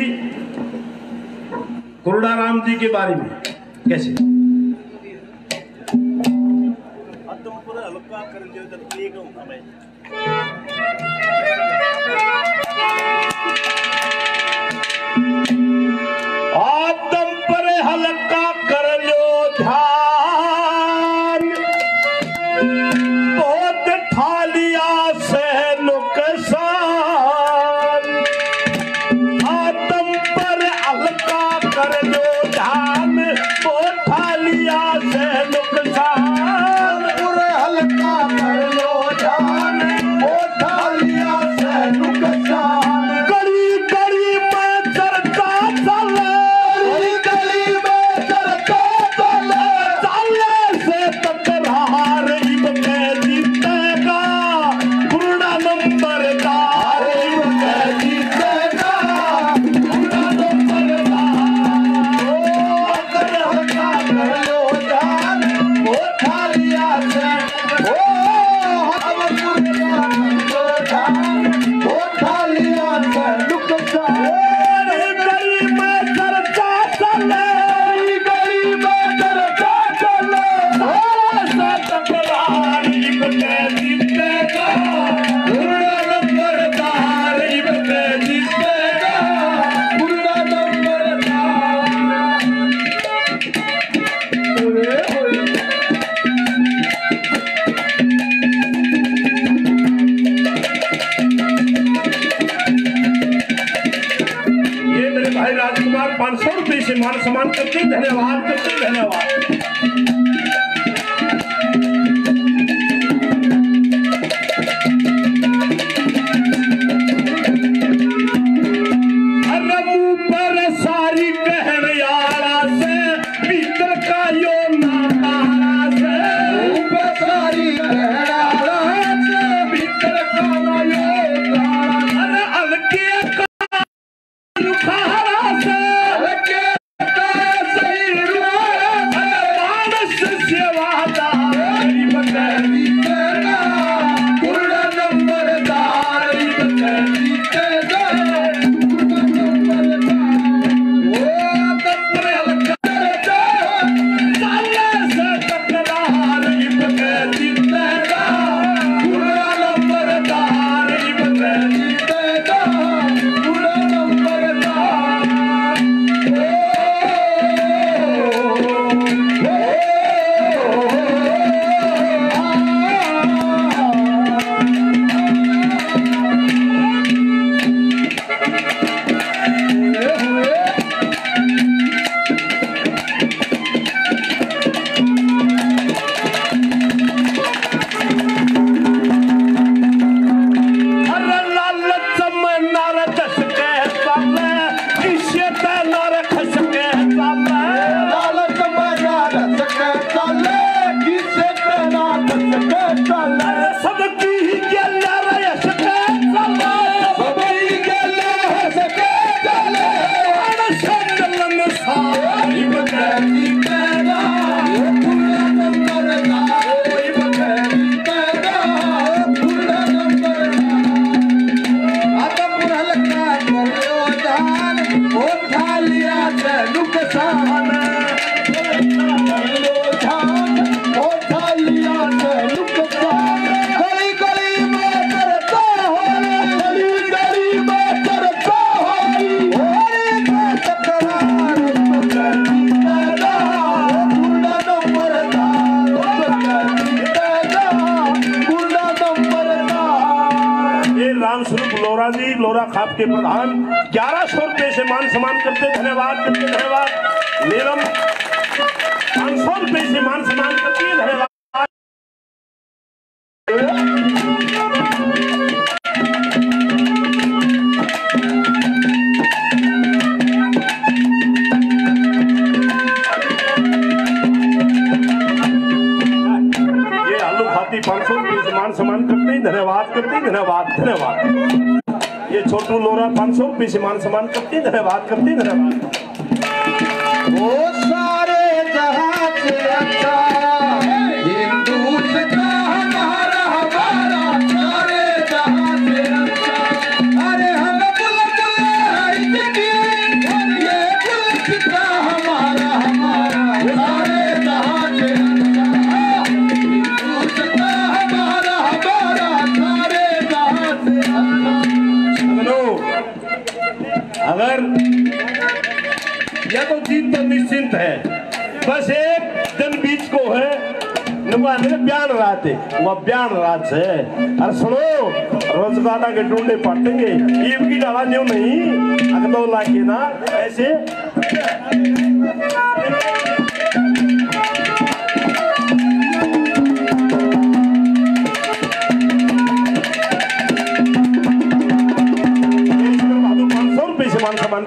कुरुड़ाराम जी के बारे में। कैसे आदम पर हल्का कर लो ध्यान, बहुत थालिया से नुकसान। आदम पर हल्का कर लो ध्यान, बहुत थालिया से नुकसान। पूरे हल्का कर लो ध्यान, बहुत थालिया से नुकसान। गली गली में चर्चा चले, गली में चर्चा चले, चले से तकरार इबके जीतेगा, पूरा नंबरदार इबके जीतेगा, पूरा नंबरदार। ओ अगर हल्का कर लो ध्यान, वो थालिया से, ओ हम पूरा कर लो ध्यान, वो थालिया से नुकसान। गली में चर्चा चले, गली में चर्चा चले, ऐसा तकरार इबके जीतेगा, पूरा नंबरदार इबके जीतेगा, पूरा नंबरदार। ओए ओए ये मेरे भाई राजकुमार 500 रुपये से मान सम्मान करते, धन्यवाद करते, धन्यवाद। अरे मुंह पर सारी कहरियाला से, भीतर का यो नातारा से, मुंह पर सारी कहरियाला से, भीतर का यो नातारा। अरे हल्के रुखारा से, हल्के का सही लोरा खाप के प्रधान 1100 रुपए से मान सम्मान करते, धन्यवाद करते, धन्यवाद। नीलम 500 रुपए से मान सम्मान करती है, धन्यवाद। ये आलू खाती 500 रुपए से मान सम्मान करते हैं, धन्यवाद करते हैं, धन्यवाद, धन्यवाद। ये छोटू लोरा 500 रुपए से मान सम्मान करते हैं, धन्यवाद करते हैं, धन्यवाद। वो सारे जहां से अच्छा हिंदुस्तान हमारा हमारा, सारे जहां से अच्छा। अरे हम बुलबुल हैं इसकी, और ये गुलसिता हमारा हमारा, सारे जहां से अच्छा हिंदुस्तान हमारा हमारा, सारे जहां से अच्छा। अगर या तो जीत तो निश्चिंत है, बस एक दिन बीच को है बयान रात है, वह बयान रात है। अरे सुनो, रोजगार के डूंडे पटेंगे, ईब की डाला न्यू नहीं अगदो लाके ना ऐसे। ₹500 से मान सम्मान।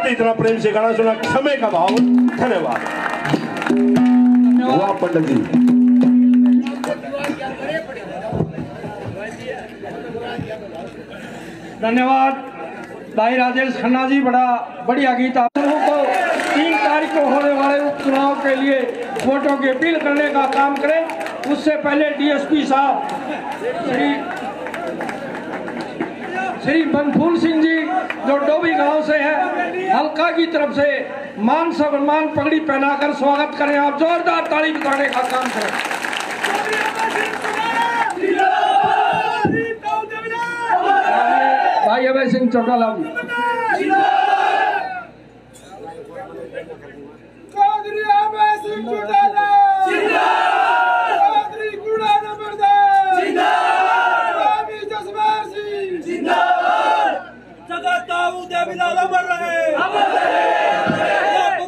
इतना प्रेम से गाना सुना, समय का भाव, धन्यवाद। वाह पंडित जी। धन्यवाद भाई राजेश खन्ना जी, बड़ा बढ़िया गीत। आप लोगों को 3 तारीख को होने वाले उपचुनाव के लिए वोटों की अपील करने का काम करें। उससे पहले डीएसपी साहब श्री बनफूल सिंह जी जो डोभी गांव से है, हल्का की तरफ से मान सम्मान पगड़ी पहनाकर स्वागत करें। आप जोरदार ताली बजाने का काम करें। भाई अभय सिंह चौटाला जी। चौधरी अभय सिंह चौटाला चौधरी गुड़ा नंबरदार स्वामी जसवार सिंह जगताऊ देवीलाल अमर रहे।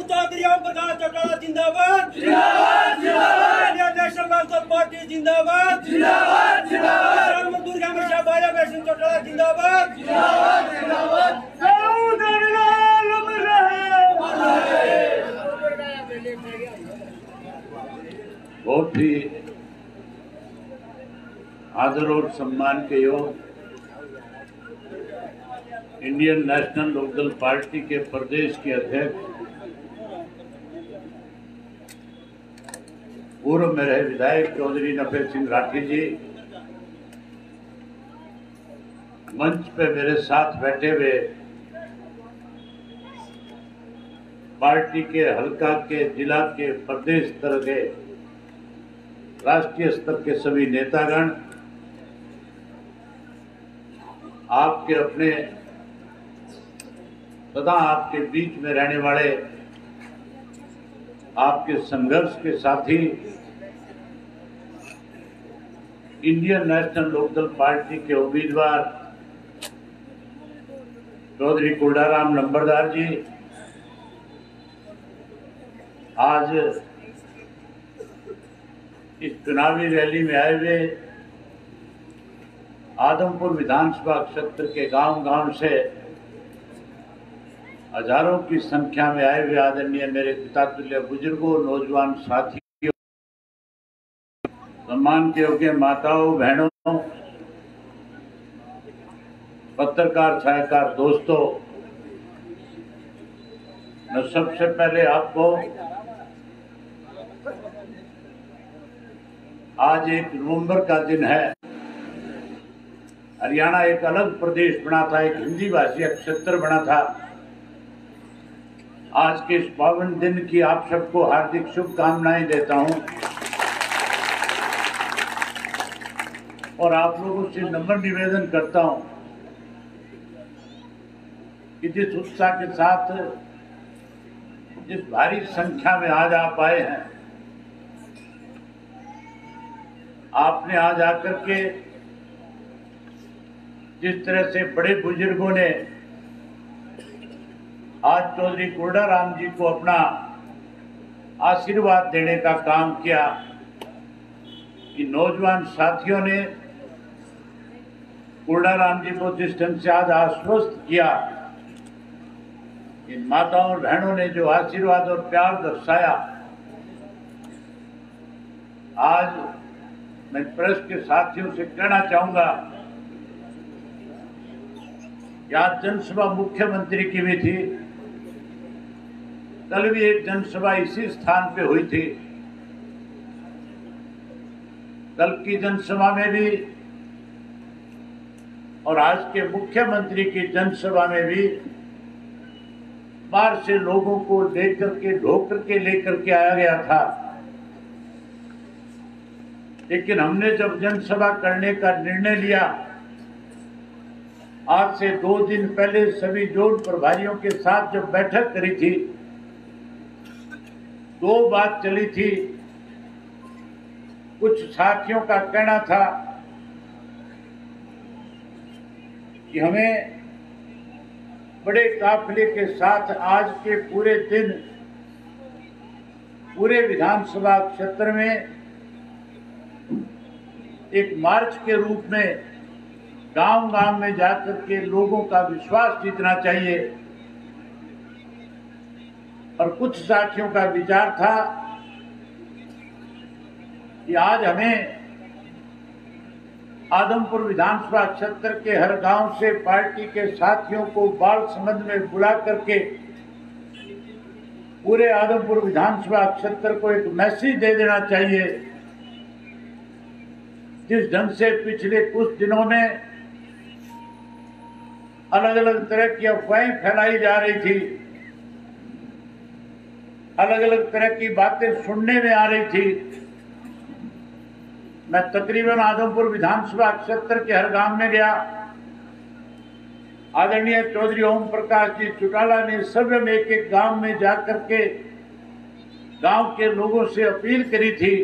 चौधरी ओम प्रकाश चौटाला जिंदाबाद, इंडियन नेशनल लोकदल पार्टी जिंदाबाद, दुर्गा मिश्रा भाई अभय सिंह चौटाला जिंदाबाद, देवीलाल अमर रहे। बहुत ही आदर और सम्मान के योग इंडियन नेशनल लोकदल पार्टी के प्रदेश के अध्यक्ष पूर्व में रहे विधायक चौधरी नफे सिंह राठी जी, मंच पे मेरे साथ बैठे हुए पार्टी के हल्का के, जिला के, प्रदेश स्तर के, राष्ट्रीय स्तर के सभी नेतागण, आपके अपने सदा आपके बीच में रहने वाले आपके संघर्ष के साथी इंडियन नेशनल लोकदल पार्टी के उम्मीदवार चौधरी कुलडाराम नंबरदार जी आज इस चुनावी रैली में आए हुए आदमपुर विधानसभा क्षेत्र के गांव-गांव से हजारों की संख्या में आए हुए आदरणीय मेरे पिता तुल्य बुजुर्गों, नौजवान साथियों, सम्मान के योग्य माताओं, बहनों, पत्रकार छायाकार दोस्तों, मैं सबसे पहले आपको आज 1 नवंबर का दिन है। हरियाणा एक अलग प्रदेश बना था, एक हिंदी भाषी क्षेत्र बना था। आज के इस पावन दिन की आप सबको हार्दिक शुभकामनाएं देता हूं और आप लोगों से नम्र निवेदन करता हूं कि जिस उत्साह के साथ जिस भारी संख्या में आज आप आए हैं, आपने आज आकर के जिस तरह से बड़े बुजुर्गों ने आज चौधरी कुलडाराम जी को अपना आशीर्वाद देने का काम किया, कि नौजवान साथियों ने कुलडाराम जी को जिस ढंग से आज आश्वस्त किया, इन माताओं और बहनों ने जो आशीर्वाद और प्यार दर्शाया, आज मैं प्रेस के साथियों से कहना चाहूंगा कि आज जनसभा मुख्यमंत्री की भी थी, कल भी एक जनसभा इसी स्थान पे हुई थी। कल की जनसभा में भी और आज के मुख्यमंत्री की जनसभा में भी बाहर से लोगों को लेकर के ढोकर के लेकर के आया गया था, लेकिन हमने जब जनसभा करने का निर्णय लिया, आज से 2 दिन पहले सभी जोन प्रभारियों के साथ जब बैठक करी थी, 2 बात चली थी। कुछ साथियों का कहना था कि हमें बड़े काफिले के साथ आज के पूरे दिन पूरे विधानसभा क्षेत्र में एक मार्च के रूप में गांव-गांव में जाकर के लोगों का विश्वास जीतना चाहिए। और कुछ साथियों का विचार था कि आज हमें आदमपुर विधानसभा क्षेत्र के हर गांव से पार्टी के साथियों को बाल संबंध में बुला करके पूरे आदमपुर विधानसभा क्षेत्र को एक मैसेज दे देना चाहिए। जिस ढंग से पिछले कुछ दिनों में अलग अलग तरह की अफवाहें फैलाई जा रही थी, अलग अलग तरह की बातें सुनने में आ रही थी, मैं तकरीबन आदमपुर विधानसभा क्षेत्र के हर गांव में गया। आदरणीय चौधरी ओम प्रकाश जी चौटाला ने सब में एक गांव में जाकर के गांव के लोगों से अपील करी थी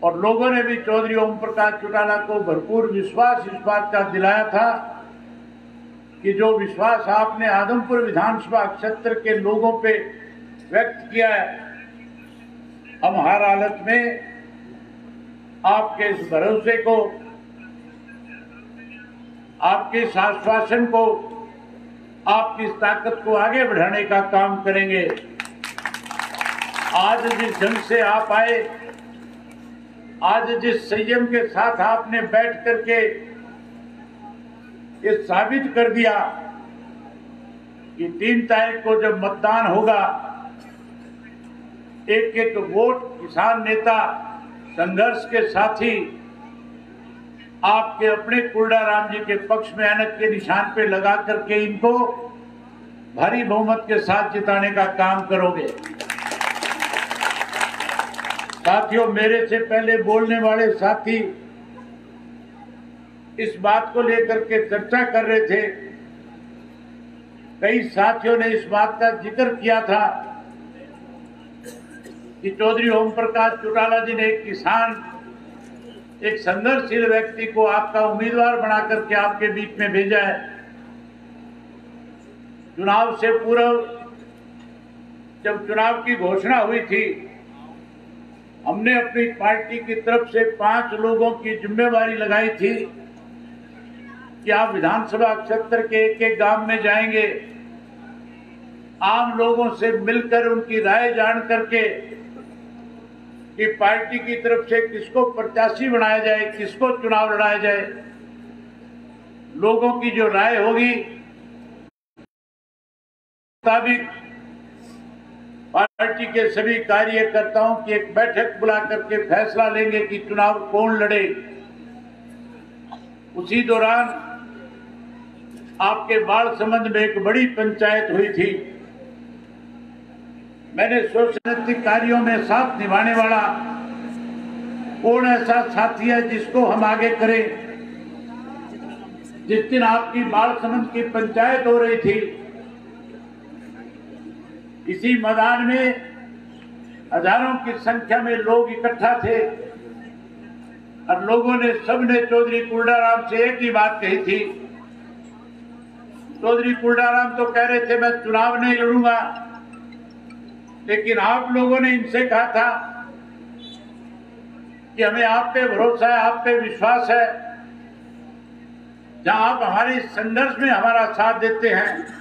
और लोगों ने भी चौधरी ओम प्रकाश चौटाला को भरपूर विश्वास इस बात का दिलाया था कि जो विश्वास आपने आदमपुर विधानसभा क्षेत्र के लोगों पे व्यक्त किया है, हम हर हालत में आपके इस भरोसे को, आपके इस आश्वासन को, आपकी इस ताकत को आगे बढ़ाने का काम करेंगे। आज जिस ढंग से आप आए, आज जिस संयम के साथ आपने बैठ करके ये साबित कर दिया कि 3 तारीख को जब मतदान होगा, एक एक वोट किसान नेता संघर्ष के साथी आपके अपने कुलडाराम जी के पक्ष में ऐनक के निशान पे लगा करके इनको भारी बहुमत के साथ जिताने का काम करोगे। साथियों, मेरे से पहले बोलने वाले साथी इस बात को लेकर के चर्चा कर रहे थे कई साथियों ने इस बात का जिक्र किया था कि चौधरी ओम प्रकाश चौटाला जी ने एक किसान, एक संघर्षशील व्यक्ति को आपका उम्मीदवार बना करके आपके बीच में भेजा है। चुनाव से पूर्व जब चुनाव की घोषणा हुई थी, हमने अपनी पार्टी की तरफ से 5 लोगों की जिम्मेवारी लगाई थी कि आप विधानसभा क्षेत्र के एक गांव में जाएंगे, आम लोगों से मिलकर उनकी राय जान करके कि पार्टी की तरफ से किसको प्रत्याशी बनाया जाए, किसको चुनाव लड़ाया जाए। लोगों की जो राय होगी मुताबिक पार्टी के सभी कार्यकर्ताओं की एक बैठक बुला करके फैसला लेंगे कि चुनाव कौन लड़े। उसी दौरान आपके बालसमंद में एक बड़ी पंचायत हुई थी। मैंने सोशल कार्यों में साथ निभाने वाला कौन ऐसा साथी है जिसको हम आगे करें। जिस दिन आपकी बालसमंद की पंचायत हो रही थी, इसी मैदान में हजारों की संख्या में लोग इकट्ठा थे और लोगों ने सबने चौधरी कुलडाराम से एक ही बात कही थी। चौधरी कुलडाराम तो कह रहे थे मैं चुनाव नहीं लड़ूंगा, लेकिन आप लोगों ने इनसे कहा था कि हमें आप पे भरोसा है, आप पे विश्वास है। जहां आप हमारे संघर्ष में हमारा साथ देते हैं,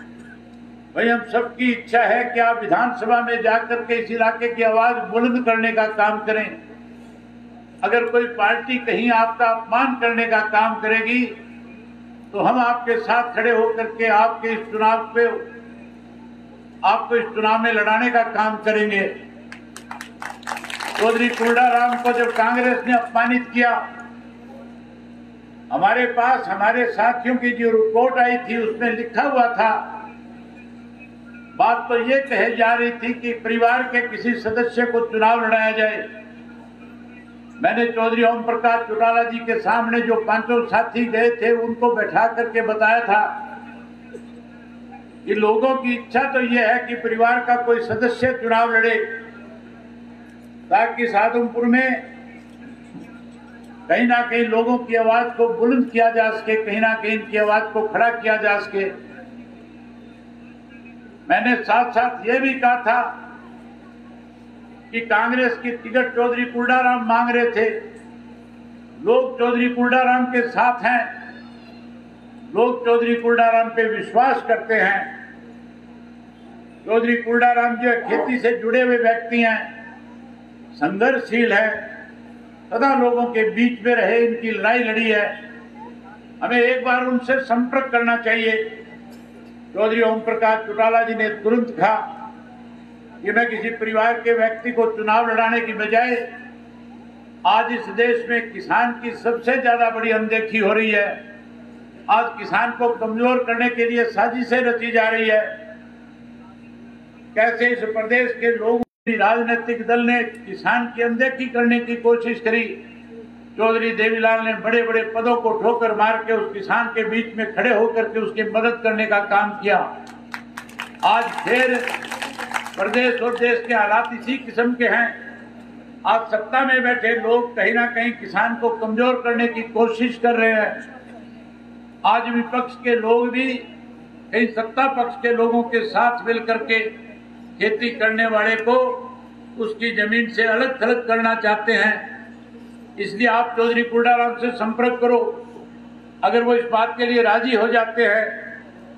भाई हम सबकी इच्छा है कि आप विधानसभा में जाकर के इस इलाके की आवाज बुलंद करने का काम करें। अगर कोई पार्टी कहीं आपका अपमान करने का काम करेगी तो हम आपके साथ खड़े होकर के आपके इस चुनाव पे आपको इस चुनाव में लड़ाने का काम करेंगे। चौधरी कुलडाराम को जब कांग्रेस ने अपमानित किया, हमारे पास हमारे साथियों की जो रिपोर्ट आई थी उसमें लिखा हुआ था, बात तो ये कही जा रही थी कि परिवार के किसी सदस्य को चुनाव लड़ाया जाए। मैंने चौधरी ओम प्रकाश चौटाला जी के सामने जो 5 साथी गए थे उनको बैठा करके बताया था कि लोगों की इच्छा तो यह है कि परिवार का कोई सदस्य चुनाव लड़े, ताकि साधुमपुर में कहीं ना कहीं लोगों की आवाज को बुलंद किया जा सके, कहीं ना कहीं इनकी आवाज को खड़ा किया जा सके। मैंने साथ साथ ये भी कहा था कि कांग्रेस की टिकट चौधरी कुलडाराम मांग रहे थे, लोग चौधरी कुलडाराम के साथ हैं, लोग चौधरी कुलडाराम पे विश्वास करते हैं। चौधरी कुलडाराम जो खेती से जुड़े हुए व्यक्ति हैं, संघर्षशील है, सदा लोगों के बीच में रहे, इनकी लड़ाई लड़ी है। हमें एक बार उनसे संपर्क करना चाहिए। चौधरी ओम प्रकाश चौटाला जी ने तुरंत कहा कि मैं किसी परिवार के व्यक्ति को चुनाव लड़ाने की बजाय, आज इस देश में किसान की सबसे ज्यादा बड़ी अनदेखी हो रही है, आज किसान को कमजोर करने के लिए साजिशें रची जा रही है। कैसे इस प्रदेश के लोगों की राजनीतिक दल ने किसान की अनदेखी करने की कोशिश करी। चौधरी देवीलाल ने बड़े बड़े पदों को ठोकर मार के उस किसान के बीच में खड़े होकर के उसकी मदद करने का काम किया। आज फिर प्रदेश और देश के हालात इसी किस्म के हैं। आज सत्ता में बैठे लोग कहीं ना कहीं किसान को कमजोर करने की कोशिश कर रहे हैं। आज विपक्ष के लोग भी कहीं सत्ता पक्ष के लोगों के साथ मिलकर के खेती करने वाले को उसकी जमीन से अलग थलग करना चाहते हैं। इसलिए आप चौधरी कुलडाराम से संपर्क करो। अगर वो इस बात के लिए राजी हो जाते हैं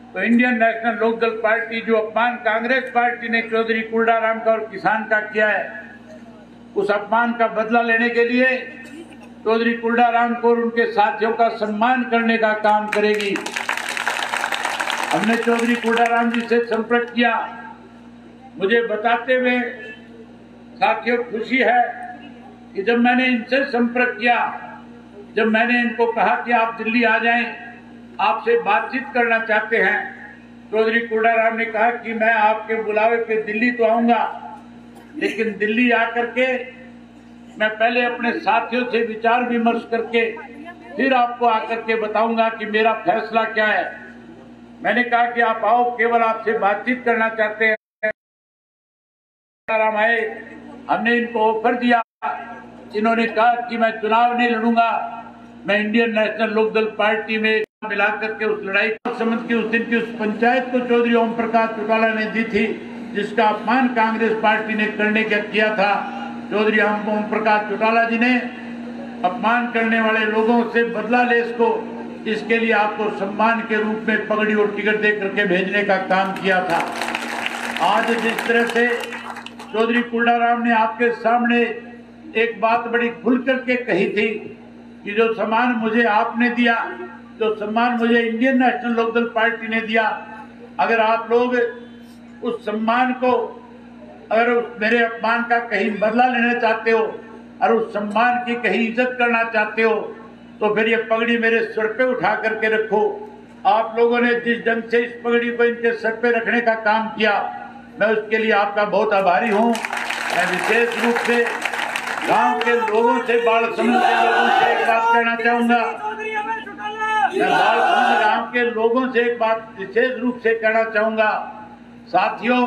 तो इंडियन नेशनल लोकदल पार्टी, जो अपमान कांग्रेस पार्टी ने चौधरी कुलडाराम का और किसान का किया है, उस अपमान का बदला लेने के लिए चौधरी कुलडाराम को और उनके साथियों का सम्मान करने का काम करेगी। हमने चौधरी कुलडाराम जी से संपर्क किया। मुझे बताते हुए साथियों खुशी है कि जब मैंने इनसे संपर्क किया, जब मैंने इनको कहा कि आप दिल्ली आ जाएं, आपसे बातचीत करना चाहते हैं, चौधरी कुलडाराम ने कहा कि मैं आपके बुलावे पे दिल्ली तो आऊंगा, लेकिन दिल्ली आकर के मैं पहले अपने साथियों से विचार विमर्श करके फिर आपको आकर के बताऊंगा कि मेरा फैसला क्या है। मैंने कहा कि आप आओ, केवल आपसे बातचीत करना चाहते हैं। आराम आए, हमने इनको ऑफर दिया, इन्होंने कहा कि मैं चुनाव नहीं लड़ूंगा, मैं इंडियन नेशनल लोकदल पार्टी में मिला करके उस लड़ाई संबंध की उस दिन की उस पंचायत को चौधरी ओम प्रकाश चौटाला ने दी थी, जिसका अपमान कांग्रेस पार्टी ने करने का किया था। चौधरी ओम प्रकाश चौटाला जी ने अपमान करने वाले लोगों से बदला ले इसके लिए आपको सम्मान के रूप में पगड़ी और टिकट दे करके भेजने का काम किया था। आज जिस तरह से चौधरी कुलडाराम ने आपके सामने एक बात बड़ी खुल करके कही थी कि जो सम्मान मुझे आपने दिया, जो सम्मान मुझे इंडियन नेशनल लोकदल पार्टी ने दिया, अगर आप लोग उस सम्मान को, अगर मेरे अपमान का कहीं बदला लेना चाहते हो और उस सम्मान की कहीं इज्जत करना चाहते हो, तो फिर ये पगड़ी मेरे सिर पे उठा करके रखो। आप लोगों ने जिस ढंग से इस पगड़ी को इनके सर पे रखने का काम किया, मैं उसके लिए आपका बहुत आभारी हूँ। मैं विशेष रूप से गांव के लोगों से, बाल समूह के लोगों से एक बात कहना चाहूंगा। मैं बाल समूह गांव के लोगों से एक बात विशेष रूप से कहना चाहूंगा। साथियों,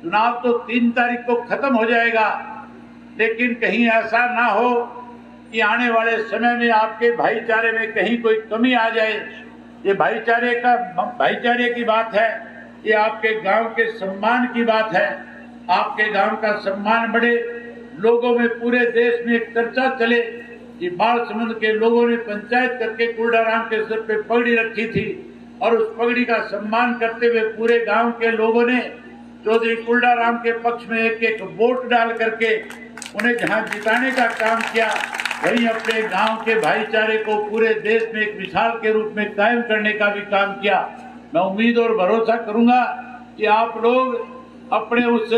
चुनाव तो 3 तारीख को खत्म हो जाएगा, लेकिन कहीं ऐसा ना हो कि आने वाले समय में आपके भाईचारे में कहीं कोई कमी आ जाए। ये भाईचारे की बात है, ये आपके गांव के सम्मान की बात है। आपके गांव का सम्मान बढ़े, लोगों में पूरे देश में एक चर्चा चले कि बालसमुंद के लोगों ने पंचायत करके कुलडाराम के सिर पे पगड़ी रखी थी और उस पगड़ी का सम्मान करते हुए पूरे गांव के लोगों ने चौधरी कुलडाराम के पक्ष में एक वोट डाल करके उन्हें जहां जिताने का काम किया, वहीं अपने गांव के भाईचारे को पूरे देश में एक मिसाल के रूप में कायम करने का भी काम किया। मैं उम्मीद और भरोसा करूंगा कि आप लोग अपने उस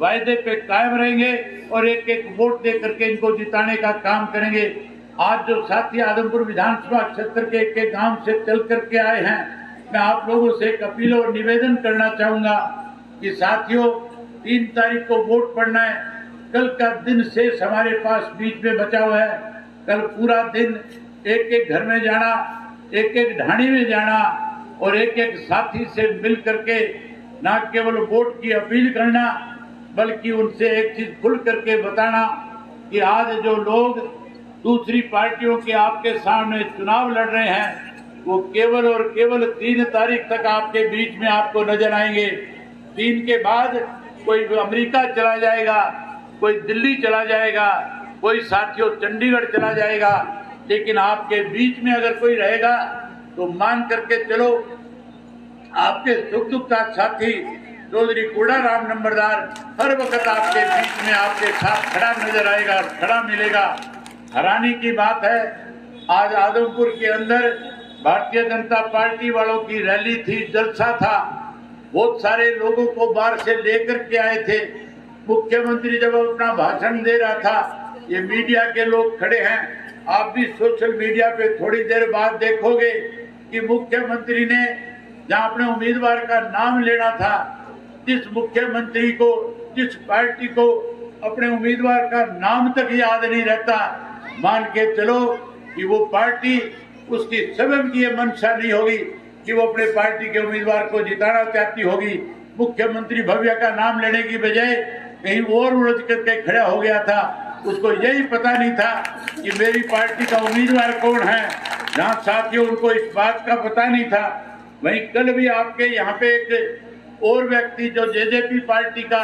वायदे पे कायम रहेंगे और एक एक वोट दे करके इनको जिताने का काम करेंगे। आज जो साथी आदमपुर विधानसभा क्षेत्र के एक गांव से चल करके आए हैं, मैं आप लोगों से एक अपील और निवेदन करना चाहूंगा कि साथियों, 3 तारीख को वोट पड़ना है। कल का दिन शेष हमारे पास बीच में बचा हुआ है। कल पूरा दिन एक एक घर में जाना, एक एक ढाणी में जाना और एक एक साथी से मिल करके न केवल वोट की अपील करना, बल्कि उनसे एक चीज खुल करके बताना कि आज जो लोग दूसरी पार्टियों के आपके सामने चुनाव लड़ रहे हैं, वो केवल और केवल 3 तारीख तक आपके बीच में आपको नजर आएंगे। 3 के बाद कोई अमेरिका चला जाएगा, कोई दिल्ली चला जाएगा, कोई साथियों चंडीगढ़ चला जाएगा, लेकिन आपके बीच में अगर कोई रहेगा तो मान करके चलो, आपके सुख दुख का साथी चौधरी कुलडाराम नंबरदार हर वक्त आपके बीच में आपके साथ खड़ा नजर आएगा, खड़ा मिलेगा। हैरानी की बात है, आज आदमपुर के अंदर भारतीय जनता पार्टी वालों की रैली थी, जलसा था। बहुत सारे लोगों को बाहर से लेकर के आए थे। मुख्यमंत्री जब अपना भाषण दे रहा था, ये मीडिया के लोग खड़े हैं, आप भी सोशल मीडिया पे थोड़ी देर बाद देखोगे कि मुख्यमंत्री ने जहां अपने उम्मीदवार का नाम लेना था, जिस मुख्यमंत्री को, जिस पार्टी को अपने उम्मीदवार का नाम तक याद नहीं रहता, मान के चलो कि वो पार्टी, उसकी स्वयं की ये मंशा नहीं होगी कि वो अपने पार्टी के उम्मीदवार को जिताना चाहती होगी। मुख्यमंत्री भव्य का नाम लेने की बजाय कहीं और उलझ करके खड़ा हो गया था। उसको यही पता नहीं था कि मेरी पार्टी का उम्मीदवार कौन है। जहाँ साथियों उनको इस बात का पता नहीं था, वहीं कल भी आपके यहाँ पे एक और व्यक्ति जो जेजेपी पार्टी का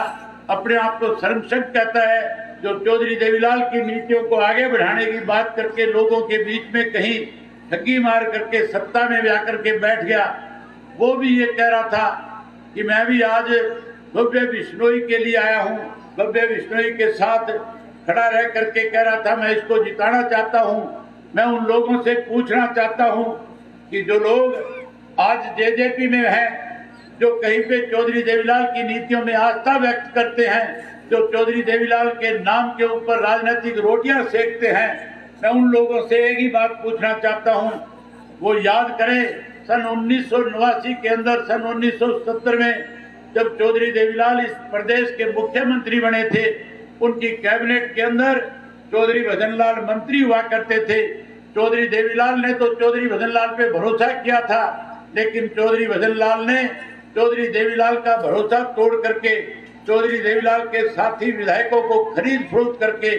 अपने आप को शर्मशक्त कहता है, जो चौधरी देवीलाल की नीतियों को आगे बढ़ाने की बात करके लोगों के बीच में कहीं ठगी मार करके सत्ता में आकर के बैठ गया, वो भी ये कह रहा था कि मैं भी आज भव्य बिश्नोई के लिए आया हूँ, भव्य बिश्नोई के साथ खड़ा रह करके कह रहा था मैं इसको जिताना चाहता हूँ। मैं उन लोगों से पूछना चाहता हूँ कि जो लोग आज जेजेपी में हैं, जो कहीं पे चौधरी देवीलाल की नीतियों में आस्था व्यक्त करते हैं, जो चौधरी देवीलाल के नाम के ऊपर राजनीतिक रोटियां सेकते हैं, मैं उन लोगों से एक ही बात पूछना चाहता हूं, वो याद करें सन 1989 के अंदर, सन 1970 में जब चौधरी देवीलाल इस प्रदेश के मुख्यमंत्री बने थे, उनकी कैबिनेट के अंदर चौधरी भजनलाल मंत्री हुआ करते थे। चौधरी देवीलाल ने तो चौधरी भजनलाल पे भरोसा किया था लेकिन चौधरी भजनलाल ने चौधरी देवीलाल का भरोसा तोड़ करके, चौधरी देवीलाल के साथी विधायकों को खरीद फरोख्त करके,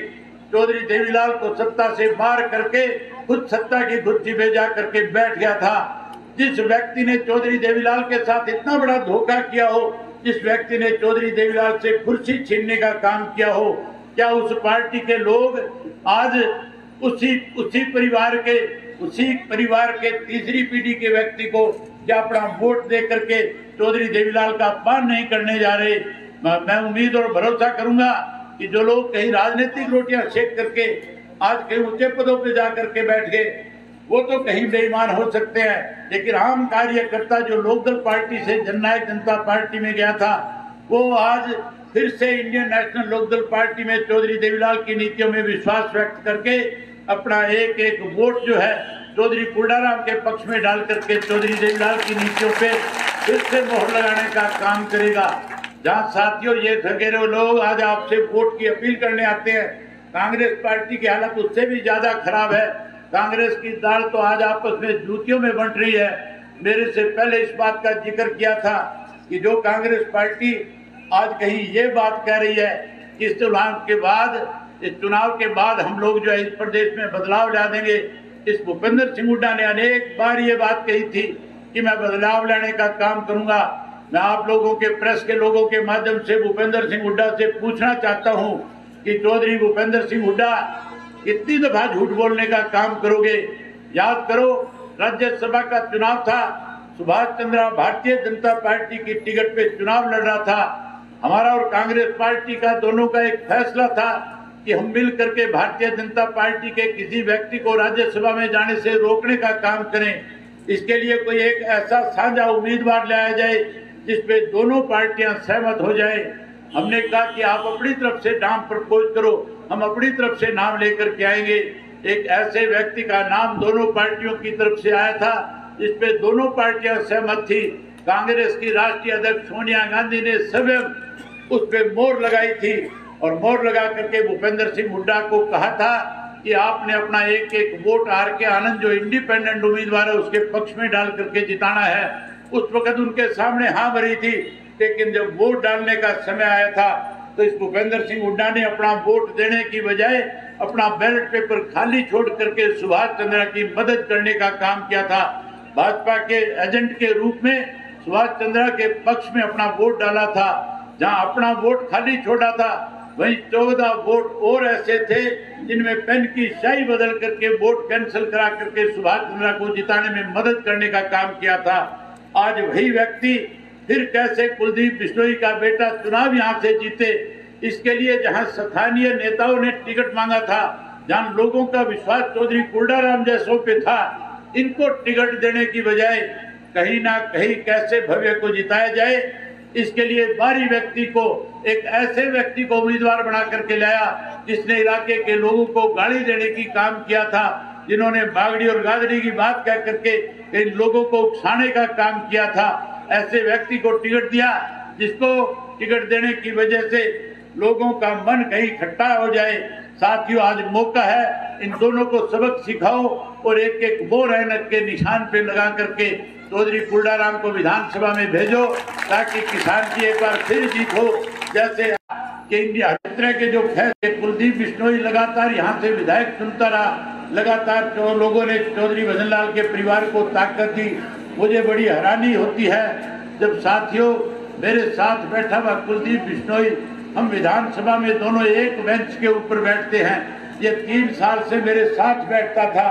चौधरी देवीलाल को सत्ता से मार करके खुद सत्ता की कुर्सी पे जा करके बैठ गया था। जिस व्यक्ति ने चौधरी देवीलाल के साथ इतना बड़ा धोखा किया हो, जिस व्यक्ति ने चौधरी देवीलाल से कुर्सी छीनने का काम किया हो, क्या उस पार्टी के लोग आज उसी परिवार के तीसरी पीढ़ी के व्यक्ति को क्या अपना वोट दे करके चौधरी देवीलाल का अपमान नहीं करने जा रहे? मैं उम्मीद और भरोसा करूंगा कि जो लोग कहीं राजनीतिक रोटियां सेक करके आज कहीं ऊंचे पदों पे जा करके बैठ गए, वो तो कहीं बेईमान हो सकते हैं, लेकिन आम कार्यकर्ता जो लोकदल पार्टी से जननायक जनता पार्टी में गया था, वो आज फिर से इंडियन नेशनल लोकदल पार्टी में चौधरी देवीलाल की नीतियों में विश्वास व्यक्त करके अपना एक एक वोट जो है चौधरी कुंडाराम के पक्ष में डाल करके चौधरी देवीलाल की नीतियों पे फिर से मोहर लगाने का काम करेगा। जहां साथियों ये ठगेरे लोग आज आपसे वोट की अपील करने आते हैं, कांग्रेस पार्टी की हालत उससे भी ज्यादा खराब है। कांग्रेस की दाल तो आज आपस में जूतियों में बंट रही है। मेरे से पहले इस बात का जिक्र किया था कि जो कांग्रेस पार्टी आज कहीं ये बात कह रही है कि इस चुनाव के बाद हम लोग जो है इस प्रदेश में बदलाव ला देंगे। इस भूपेंद्र सिंह हुड्डा ने अनेक बार ये बात कही थी कि मैं बदलाव लाने का काम करूंगा। मैं आप लोगों के प्रेस के लोगों के माध्यम से भूपेंद्र सिंह हुड्डा से पूछना चाहता हूं कि चौधरी भूपेंद्र सिंह हुड्डा कितनी दफा झूठ बोलने का काम करोगे? याद करो, राज्यसभा का चुनाव था, सुभाष चंद्र भारतीय जनता पार्टी की टिकट पे चुनाव लड़ रहा था। हमारा और कांग्रेस पार्टी का दोनों का एक फैसला था कि हम मिल करके भारतीय जनता पार्टी के किसी व्यक्ति को राज्यसभा में जाने से रोकने का काम करें। इसके लिए कोई एक ऐसा साझा उम्मीदवार लाया जाए जिसपे दोनों पार्टियां सहमत हो जाए। हमने कहा कि आप अपनी तरफ से नाम प्रपोज करो, हम अपनी तरफ से नाम लेकर के आएंगे। एक ऐसे व्यक्ति का नाम दोनों पार्टियों की तरफ से आया था जिसपे दोनों पार्टियां सहमत थी। कांग्रेस की राष्ट्रीय अध्यक्ष सोनिया गांधी ने स्वयं उस पे मोहर लगाई थी और मोहर लगा करके भूपेंद्र सिंह हुड्डा को कहा था कि आपने अपना एक एक वोट आर के आनंद जो इंडिपेंडेंट उम्मीदवार है उसके पक्ष में डाल करके जिताना है। उस वक्त उनके सामने हाँ भरी थी, लेकिन जब वोट डालने का समय आया था तो इस भूपेंद्र सिंह हुड्डा ने अपना वोट देने की बजाय अपना बैलेट पेपर खाली छोड़ करके सुभाष चंद्र की मदद करने का काम किया था। भाजपा के एजेंट के रूप में सुभाष चंद्र के पक्ष में अपना वोट डाला था। जहां अपना वोट खाली छोड़ा था वहीं 14 वोट और ऐसे थे जिनमें पेन की स्याही बदल करके वोट कैंसिल करा करके सुभाष चंद्र को जिताने में मदद करने का काम किया था। आज वही व्यक्ति फिर कैसे कुलदीप बिश्नोई का बेटा चुनाव यहाँ से जीते, इसके लिए जहाँ स्थानीय नेताओं ने टिकट मांगा था, जहाँ लोगों का विश्वास चौधरी कुंडाराम जैसों पे था, इनको टिकट देने की बजाय कहीं ना कहीं कैसे भव्य को जिताया जाए, इसके लिए बाहरी व्यक्ति को, एक ऐसे व्यक्ति को उम्मीदवार बना करके लाया जिसने इलाके के लोगों को गाली देने की काम किया था, जिन्होंने बागड़ी और गादड़ी की बात कह करके इन लोगों को उकसाने का काम किया था। ऐसे व्यक्ति को टिकट दिया जिसको टिकट देने की वजह से लोगों का मन कहीं खट्टा हो जाए। साथियों, आज मौका है, इन दोनों को सबक सिखाओ और एक एक मोहर ऐनक के निशान पे लगा करके चौधरी कुंडाराम को विधानसभा में भेजो ताकि किसान की एक बार फिर जीत हो। जैसे कि इंडिया यात्रा के जो फैसले कुलदीप बिश्नोई लगातार यहाँ से विधायक चुनता रहा, लगातार जो लोगों ने चौधरी भजनलाल के परिवार को ताकत दी। मुझे बड़ी हैरानी होती है जब साथियों मेरे साथ बैठा हुआ कुलदीप बिश्नोई, हम विधानसभा में दोनों एक बेंच के ऊपर बैठते हैं। ये 3 साल से मेरे साथ बैठता था,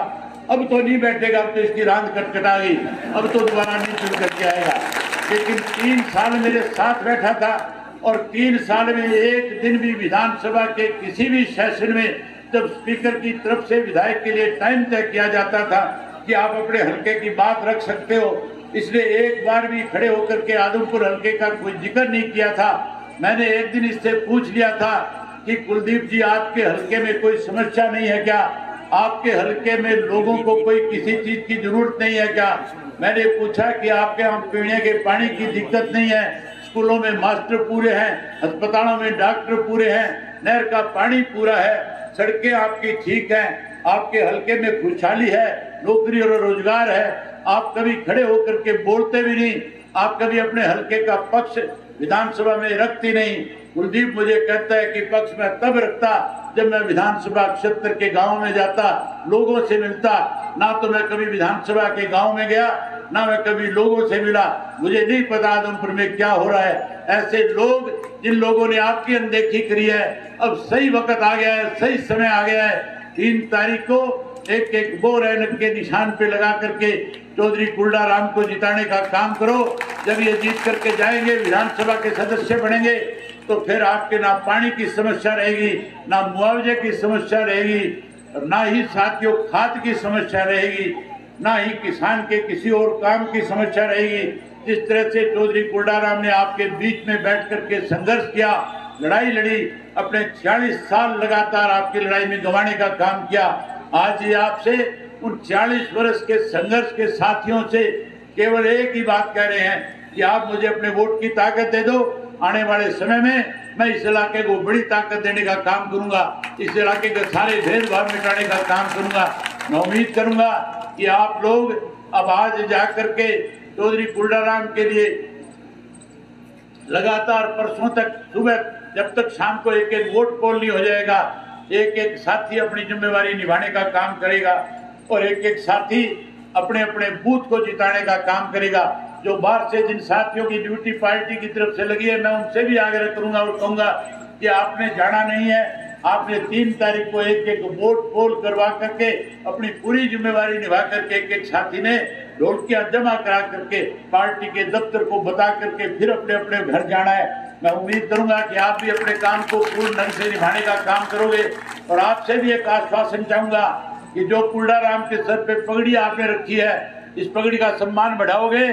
अब तो नहीं बैठेगा, अब तो इसकी रांद कटकटा गई, अब तो दोबारा नहीं चुन करके आएगा। लेकिन 3 साल मेरे साथ बैठा था और 3 साल में एक दिन भी विधानसभा के किसी भी सेशन में जब स्पीकर की तरफ से विधायक के लिए टाइम तय किया जाता था कि आप अपने हल्के की बात रख सकते हो, इसलिए एक बार भी खड़े होकर के आदमपुर हल्के का कोई जिक्र नहीं किया था। मैंने एक दिन इससे पूछ लिया था कि कुलदीप जी, आपके हल्के में कोई समस्या नहीं है क्या? आपके हल्के में लोगों को कोई किसी चीज की जरूरत नहीं है क्या? मैंने पूछा कि आपके यहाँ पीने के पानी की दिक्कत नहीं है, स्कूलों में मास्टर पूरे हैं, अस्पतालों में डॉक्टर पूरे हैं, नहर का पानी पूरा है, सड़कें आपकी ठीक हैं, आपके हल्के में खुशहाली है, नौकरी और रोजगार है, आप कभी खड़े होकर के बोलते भी नहीं, आप कभी अपने हल्के का पक्ष विधानसभा में रखती नहीं। कुलदीप मुझे कहता है कि पक्ष में तब रखता जब मैं विधानसभा क्षेत्र के गांव में जाता, लोगों से मिलता। ना तो मैं कभी विधानसभा के गांव में गया, ना मैं कभी लोगों से मिला, मुझे नहीं पता आदमपुर में क्या हो रहा है। ऐसे लोग जिन लोगों ने आपकी अनदेखी करी है, अब सही वक्त आ गया है, सही समय आ गया है। 3 तारीख को एक एक बोर ऐनक के निशान पे लगा करके चौधरी कुलडाराम को जिताने का काम करो। जब ये जीत करके जाएंगे, विधानसभा के सदस्य बनेंगे, तो फिर आपके ना पानी की समस्या रहेगी, ना मुआवजे की समस्या रहेगी, ना ही साथियों खाद की समस्या रहेगी, ना ही किसान के किसी और काम की समस्या रहेगी। जिस तरह से चौधरी कुलडाराम ने आपके बीच में बैठ करके संघर्ष किया, लड़ाई लड़ी, अपने 46 साल लगातार आपकी लड़ाई में गंवाने का काम किया। आज ये आपसे उन 40 वर्ष के संघर्ष के साथियों से केवल एक ही बात कह रहे हैं कि आप मुझे अपने वोट की ताकत दे दो। आने वाले समय में मैं इस इलाके को बड़ी ताकत देने का काम करूंगा, इस इलाके के सारे भेदभाव मिटाने का काम करूंगा। मैं उम्मीद करूंगा कि आप लोग अब आज जाकर के चौधरी कुलडाराम के लिए लगातार परसों तक सुबह जब तक शाम को एक एक वोट पोल नहीं हो जाएगा, एक एक साथी अपनी जिम्मेवारी निभाने का काम करेगा और एक एक साथी अपने अपने बूथ को जिताने का काम करेगा। जो बाहर से जिन साथियों की ड्यूटी पार्टी की तरफ से लगी है, मैं उनसे भी आग्रह करूंगा और कहूंगा कि आपने जाना नहीं है, आपने 3 तारीख को एक एक वोट पोल करवा करके अपनी पूरी जिम्मेवारी निभा करके एक एक साथी ने ढोलकियां जमा करा करके पार्टी के दफ्तर को बता करके फिर अपने अपने घर जाना है। मैं उम्मीद करूंगा कि आप भी अपने काम को पूर्ण ढंग से निभाने का काम करोगे और आपसे भी एक आश्वासन चाहूंगा कि जो कुलडाराम के सर पे पगड़ी आपने रखी है, इस पगड़ी का सम्मान बढ़ाओगे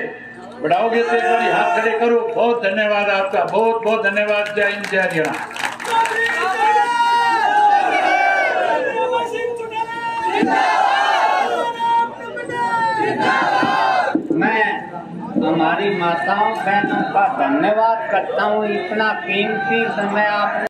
तो एक बार हाथ खड़े करो। बहुत धन्यवाद आपका, बहुत बहुत धन्यवाद। जय हिंद, जय हरियाणा। मैं हमारी माताओं बहनों का धन्यवाद करता हूँ, इतना कीमती समय आपने